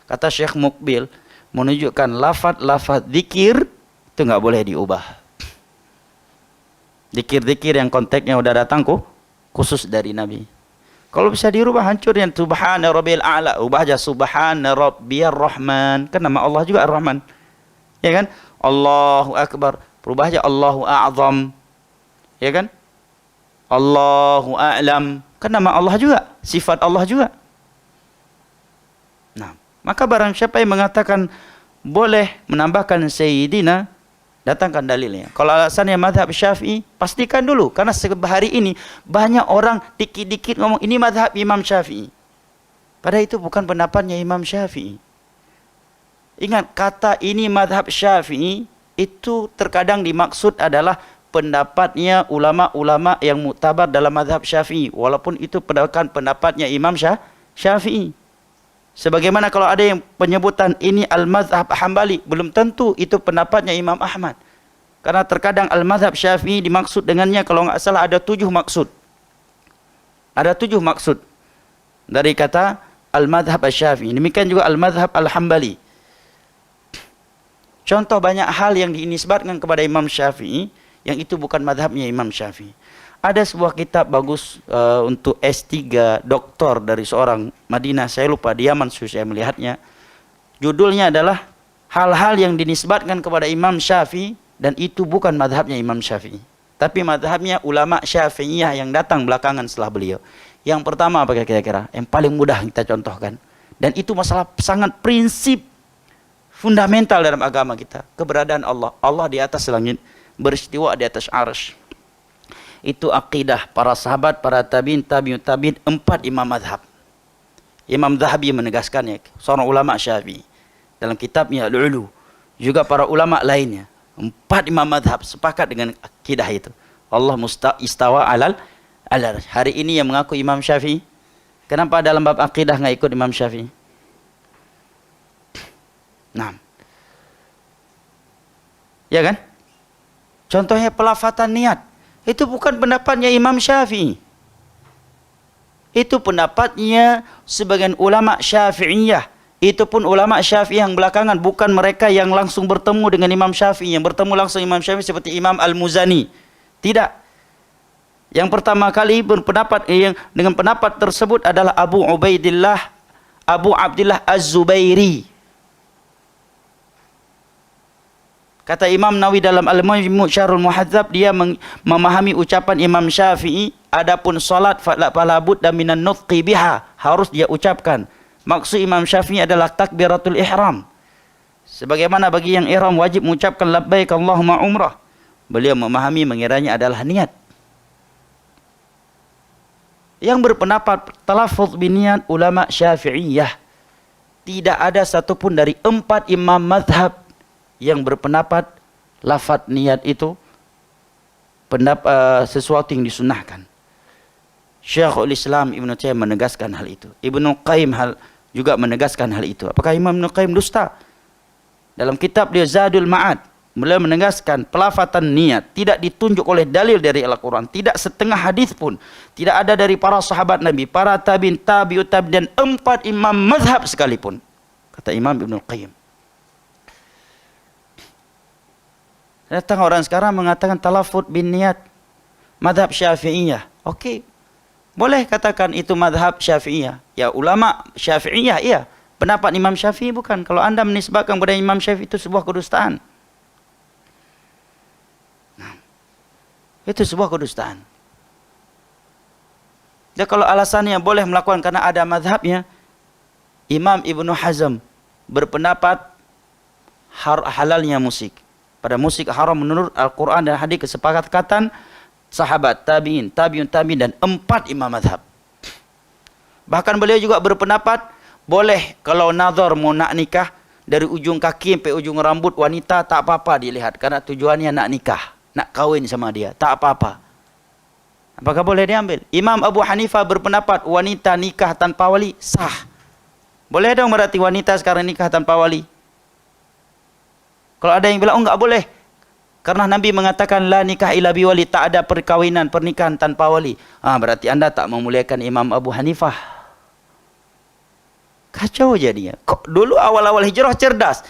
Kata Syekh Mukbil menunjukkan lafaz-lafaz zikir itu enggak boleh diubah. Zikir-zikir yang konteksnya sudah datang khusus dari Nabi. Kalau bisa dirubah, hancur yang subhana rabbil a'la, ubah aja subhana rabbiyar rahman, kan nama Allah juga ar-rahman, ya kan? Allahu akbar, berubah aja Allahu a'zam, ya kan? Allahu a'lam, kan nama Allah juga, sifat Allah juga. Nah, maka barang siapa yang mengatakan boleh menambahkan sayyidina, datangkan dalilnya. Kalau alasannya mazhab Syafi'i, pastikan dulu. Karena hari ini banyak orang dikit-dikit ngomong ini mazhab Imam Syafi'i. Padahal itu bukan pendapatnya Imam Syafi'i. Ingat, kata ini mazhab Syafi'i itu terkadang dimaksud adalah pendapatnya ulama-ulama yang muktabar dalam mazhab Syafi'i. Walaupun itu pendapatnya Imam Syafi'i. Sebagaimana kalau ada yang penyebutan ini al-mazhab Hambali, belum tentu itu pendapatnya Imam Ahmad. Karena terkadang al-mazhab Syafi'i dimaksud dengannya, kalau enggak salah ada 7 maksud. Ada 7 maksud dari kata al-mazhab Syafi'i. Demikian juga al-mazhab al-Hambali. Contoh banyak hal yang dinisbatkan kepada Imam Syafi'i yang itu bukan mazhabnya Imam Syafi'i. Ada sebuah kitab bagus untuk S3 doktor dari seorang Madinah, saya lupa di Yaman saya melihatnya. Judulnya adalah hal-hal yang dinisbatkan kepada Imam Syafi'i dan itu bukan mazhabnya Imam Syafi'i, tapi mazhabnya ulama Syafi'iyah yang datang belakangan setelah beliau. Yang pertama apa kira-kira? Yang paling mudah kita contohkan, dan itu masalah sangat prinsip fundamental dalam agama kita, keberadaan Allah. Allah di atas langit, beristiwa di atas arsy. Itu akidah para sahabat, para tabi'in, tabi'ut tabi'in, 4 imam mazhab. Imam Zahabi menegaskannya, seorang ulama Syafi'i, dalam kitabnya Al-Ulu. Juga para ulama lainnya, 4 imam mazhab sepakat dengan akidah itu. Allah istawa alal arsy. Hari ini yang mengaku Imam Syafi'i, kenapa dalam bab akidah enggak ikut Imam Syafi'i? Nah, ya kan? Contohnya pelafatan niat. Itu bukan pendapatnya Imam Syafi'i. Itu pendapatnya sebagian ulama Syafi'iyah. Itu pun ulama Syafi'i yang belakangan, bukan mereka yang langsung bertemu dengan Imam Syafi'i. Yang bertemu langsung Imam Syafi'i seperti Imam Al-Muzani. Tidak. Yang pertama kali berpendapat dengan pendapat tersebut adalah Abu Abdillah Az-Zubairi. Kata Imam Nawawi dalam Al-Majmu' Syarhul Muhadzab, dia memahami ucapan Imam Syafi'i, adapun salat fala budda minan nutqi biha, harus dia ucapkan. Maksud Imam Syafi'i adalah takbiratul ihram. Sebagaimana bagi yang ihram wajib mengucapkan labbaik Allahumma umrah. Beliau memahami mengiranya adalah niat. Yang berpendapat talaffuz biniat ulama Syafi'iyah. Tidak ada satupun dari 4 imam mazhab yang berpendapat lafaz niat itu sesuatu yang disunnahkan. Syekhul Islam Ibn Taimiyah menegaskan hal itu. Ibnu Qayyim juga menegaskan hal itu. Apakah Imam Ibnu Qayyim dusta? Dalam kitab dia Zadul Ma'ad, beliau menegaskan pelafatan niat tidak ditunjuk oleh dalil dari Al-Quran, tidak setengah hadis pun, tidak ada dari para sahabat Nabi, para tabi'in, tabi'ut tabi'in, dan 4 imam mazhab sekalipun, kata Imam Ibnu Qayyim. Datang orang sekarang mengatakan talafut bin niat mazhab Syafi'iyah. Okey, boleh katakan itu mazhab Syafi'iyah. Ya, ulama Syafi'iyah, iya. Pendapat Imam Syafi'i bukan. Kalau anda menisbahkan kepada Imam Syafi'i, itu sebuah kedustaan. Nah, itu sebuah kedustaan. Dan kalau alasannya boleh melakukan karena ada mazhabnya, Imam Ibnu Hazm berpendapat halalnya musik. Pada musik haram menurut Al-Quran dan hadis, kesepakatan sahabat, tabi'in, tabi'un tabi'in, dan 4 imam mazhab. Bahkan beliau juga berpendapat boleh kalau nazar mau nak nikah dari ujung kaki sampai ujung rambut wanita, tak apa-apa dilihat karena tujuannya nak nikah, nak kahwin sama dia, tak apa-apa. Apakah boleh diambil? Imam Abu Hanifah berpendapat wanita nikah tanpa wali sah. Boleh dong berarti wanita sekarang nikah tanpa wali? Kalau ada yang bilang, oh enggak boleh, karena Nabi mengatakan la nikah illa biwali, tak ada perkawinan, pernikahan tanpa wali. Berarti anda tak memuliakan Imam Abu Hanifah. Kacau jadinya. Kok dulu awal-awal hijrah cerdas,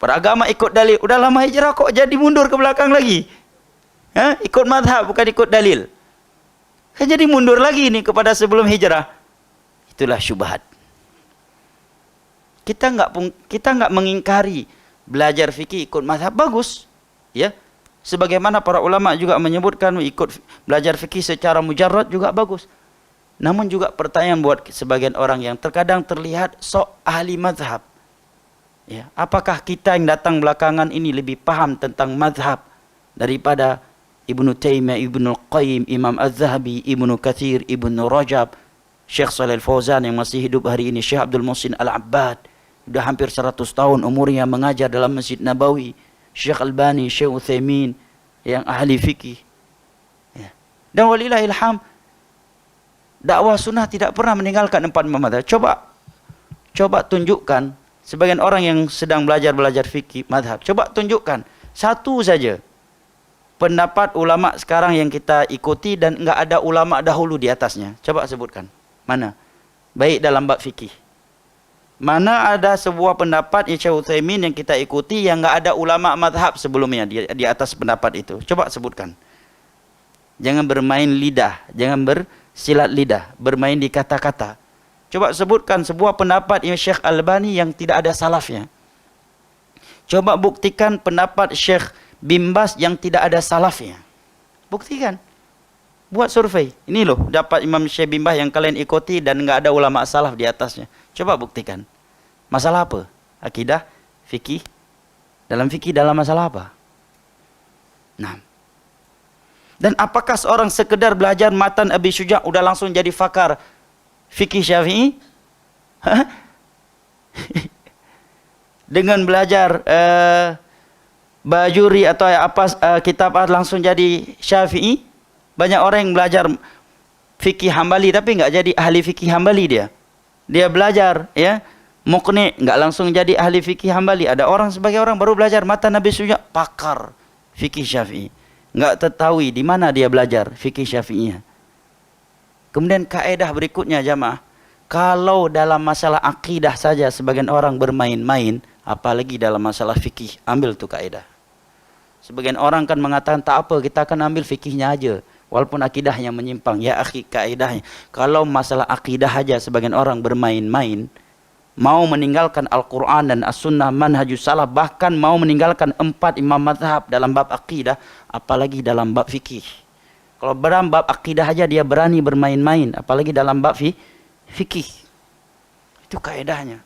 beragama ikut dalil, udah lama hijrah kok jadi mundur ke belakang lagi? Ikut madhab bukan ikut dalil. Kan jadi mundur lagi ini kepada sebelum hijrah. Itulah syubhat. Kita enggak mengingkari belajar fikih ikut mazhab, bagus, ya. Sebagaimana para ulama juga menyebutkan ikut belajar fikih secara mujarrad juga bagus. Namun juga pertanyaan buat sebagian orang yang terkadang terlihat sok ahli mazhab, ya. Apakah kita yang datang belakangan ini lebih paham tentang mazhab daripada Ibnu Taimiyah, Ibnu Qayyim, Imam Az-Zahabi, Ibnu Katsir, Ibnu Rajab, Syekh Shalih Al-Fauzan yang masih hidup hari ini, Syekh Abdul Muhsin Al-Abbad, sudah hampir 100 tahun umurnya mengajar dalam Masjid Nabawi, Syekh Albani, Syekh Utsaimin yang ahli fikih, ya. Dan walillahil hamd, dakwah sunnah tidak pernah meninggalkan 4 imam mazhab. Coba tunjukkan sebagian orang yang sedang belajar fikih mazhab, coba tunjukkan satu saja pendapat ulama sekarang yang kita ikuti dan enggak ada ulama dahulu di atasnya. Coba sebutkan. Mana? Baik dalam bab fikih. Mana ada sebuah pendapat Syekh Utsaimin yang kita ikuti yang enggak ada ulama mazhab sebelumnya di atas pendapat itu? Coba sebutkan. Jangan bermain lidah, jangan bersilat lidah, bermain di kata-kata. Coba sebutkan sebuah pendapat Syekh Albani yang tidak ada salafnya. Coba buktikan pendapat Syekh Bin Baz yang tidak ada salafnya. Buktikan. Buat survei. Ini loh dapat Imam Syekh Bin Baz yang kalian ikuti dan enggak ada ulama salaf di atasnya. Coba buktikan. Masalah apa? Akidah, fikih. Dalam fikih dalam masalah apa? Nah. Dan apakah seorang sekedar belajar matan Abi Syuja' udah langsung jadi fakar fikih Syafi'i? Dengan belajar Bajuri atau kitab langsung jadi Syafi'i? Banyak orang yang belajar fikih Hambali tapi enggak jadi ahli fikih Hambali dia. Dia belajar, ya, Muqni, enggak langsung jadi ahli fikih Hambali. Ada orang, sebagai orang baru belajar matan Nabi Syuja', pakar fikih Syafi'i. Enggak ketahui di mana dia belajar fikih Syafi'iyah. Kemudian kaedah berikutnya jamaah, kalau dalam masalah akidah saja sebagian orang bermain-main, apalagi dalam masalah fikih, ambil tuh kaedah. Sebagian orang kan mengatakan tak apa, kita akan ambil fikihnya aja, walaupun akidahnya menyimpang. Ya akhi, kaedahnya kalau masalah akidah aja sebagian orang bermain-main, mau meninggalkan Al-Quran dan As-Sunnah manhajus salaf, bahkan mau meninggalkan 4 imam mazhab dalam bab akidah, apalagi dalam bab fikih. Kalau dalam bab akidah aja dia berani bermain-main, apalagi dalam bab fikih. Itu Itu kaedahnya.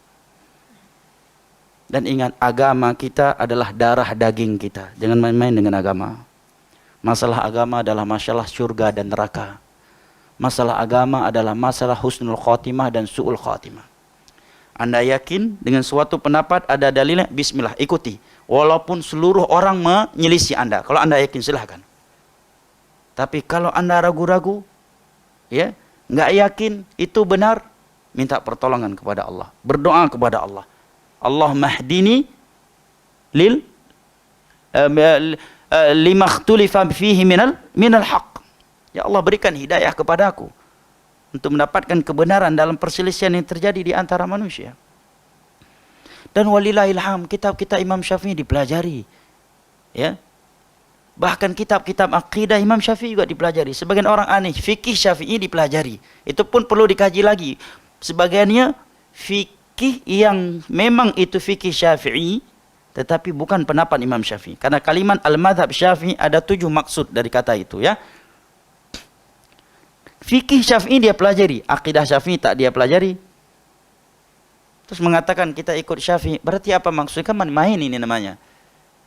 Dan ingat, agama kita adalah darah daging kita. Jangan main-main dengan agama. Masalah agama adalah masalah surga dan neraka. Masalah agama adalah masalah husnul khotimah dan su'ul khotimah. Anda yakin dengan suatu pendapat ada dalilnya, bismillah, ikuti. Walaupun seluruh orang menyelisih Anda. Kalau Anda yakin, silahkan. Tapi kalau Anda ragu-ragu, ya, nggak yakin itu benar, minta pertolongan kepada Allah. Berdoa kepada Allah. Allah mahdini lima ikhtulifa fihi minal haq. Ya Allah, berikan hidayah kepadaku untuk mendapatkan kebenaran dalam perselisihan yang terjadi di antara manusia. Dan walillahilham, kitab-kitab Imam Syafi'i dipelajari. Ya. Bahkan kitab-kitab akidah Imam Syafi'i juga dipelajari. Sebagian orang aneh, fikih Syafi'i dipelajari. Itu pun perlu dikaji lagi. Sebagiannya fikih yang memang itu fikih Syafi'i, tetapi bukan pendapat Imam Syafi'i. Karena kalimat al-madhab Syafi'i ada 7 maksud dari kata itu, ya. Fikih Syafi'i dia pelajari, akidah Syafi'i tak dia pelajari. Terus mengatakan kita ikut Syafi'i, berarti apa maksudnya? Kan main ini namanya.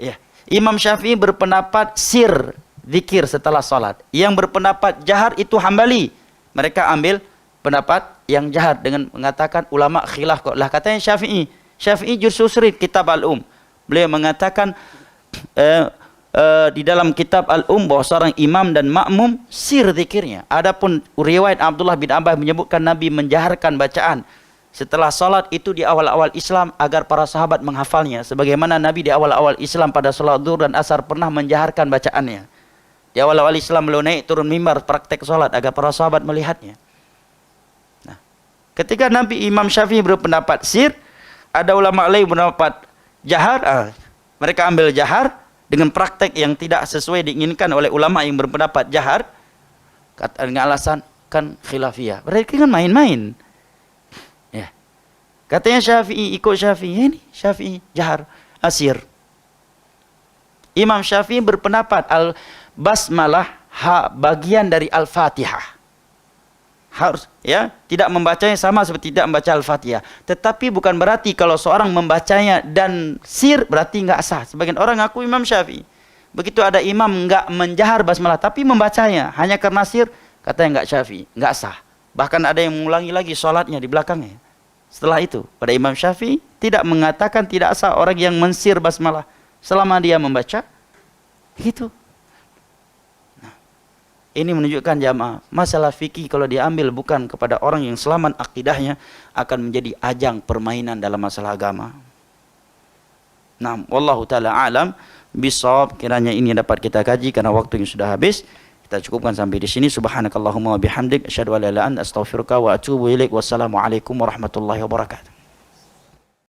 Ya. Imam Syafi'i berpendapat sir, zikir setelah salat. Yang berpendapat jahar itu Hambali. Mereka ambil pendapat yang jahar dengan mengatakan ulama khilaf kok. Lah katanya Syafi'i. Syafi'i juz surit kitab al-um. Beliau mengatakan di dalam kitab al-um bahwa seorang imam dan makmum sir zikirnya. Adapun riwayat Abdullah bin Abbas menyebutkan Nabi menjaharkan bacaan setelah salat itu di awal-awal Islam agar para sahabat menghafalnya. Sebagaimana Nabi di awal-awal Islam pada salat zuhur dan asar pernah menjaharkan bacaannya. Di awal-awal Islam beliau naik turun mimbar praktek salat agar para sahabat melihatnya. Nah, ketika Nabi Imam Syafi'i berpendapat sir, ada ulama lain berpendapat jahar. Mereka ambil jahar dengan praktek yang tidak sesuai diinginkan oleh ulama yang berpendapat jahar, dengan alasan kan khilafiyah. Berarti kan main-main. Ya. Katanya Syafi'i, ikut Syafi'i. Ini Syafi'i jahar, asir. Imam Syafi'i berpendapat al-basmalah bagian dari al-Fatihah. Harus, ya, tidak membacanya sama seperti tidak membaca Al-Fatihah. Tetapi bukan berarti kalau seorang membacanya dan sir berarti enggak sah. Sebagian orang ngaku Imam Syafi'i. Begitu ada imam enggak menjahar basmalah tapi membacanya hanya karena sir, katanya enggak Syafi'i, enggak sah. Bahkan ada yang mengulangi lagi salatnya di belakangnya. Setelah itu, pada Imam Syafi'i tidak mengatakan tidak sah orang yang mensir basmalah selama dia membaca gitu. Ini menunjukkan jamaah, masalah fikih kalau diambil bukan kepada orang yang selamat akidahnya akan menjadi ajang permainan dalam masalah agama. Nah, wallahu taala alam bisawab. Kiranya ini dapat kita kaji karena waktu yang sudah habis. Kita cukupkan sampai di sini. Subhanakallahumma wa bihamdik asyhadu an la ilaha illa anta astaghfiruka wa atubu ilaik. Wassalamualaikum warahmatullahi wabarakatuh.